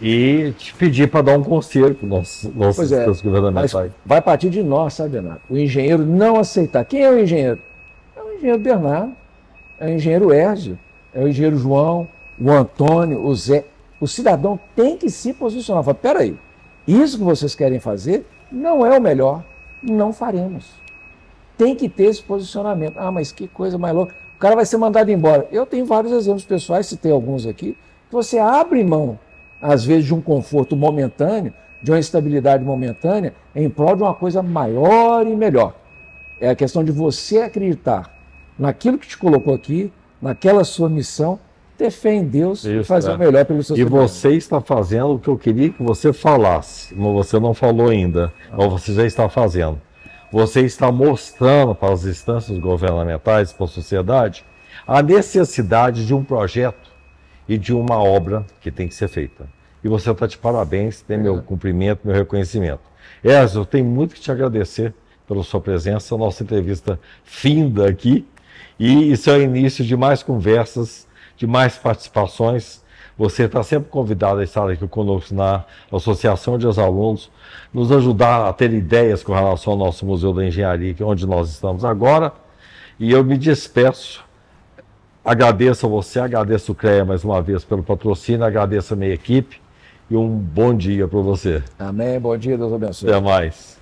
A: e te pedir para dar um conselho para os nossos governamentais.
B: Vai partir de nós, sabe, Bernardo? O engenheiro não aceitar. Quem é o engenheiro? É o engenheiro Bernardo, é o engenheiro Hérgio, é o engenheiro João, o Antônio, o Zé. O cidadão tem que se posicionar. Fala, peraí, isso que vocês querem fazer não é o melhor, não faremos. Tem que ter esse posicionamento. Ah, mas que coisa mais louca. O cara vai ser mandado embora. Eu tenho vários exemplos pessoais, citei alguns aqui, que você abre mão, às vezes, de um conforto momentâneo, de uma estabilidade momentânea, em prol de uma coisa maior e melhor. É a questão de você acreditar naquilo que te colocou aqui, naquela sua missão, ter fé em Deus e fazer o melhor pelo seu
A: E você está fazendo o que eu queria que você falasse, mas você não falou ainda, ou você já está fazendo. Você está mostrando para as instâncias governamentais, para a sociedade, a necessidade de um projeto e de uma obra que tem que ser feita. E você está de parabéns, tem meu cumprimento, meu reconhecimento. Hérgio, eu tenho muito que te agradecer pela sua presença, a nossa entrevista finda aqui, e isso é o início de mais conversas, de mais participações. Você está sempre convidado a estar aqui conosco na Associação de Ex-Alunos, nos ajudar a ter ideias com relação ao nosso Museu da Engenharia, que é onde nós estamos agora. E eu me despeço, agradeço a você, agradeço o CREA mais uma vez pelo patrocínio, agradeço a minha equipe e um bom dia para você.
B: Amém, bom dia, Deus abençoe.
A: Até mais.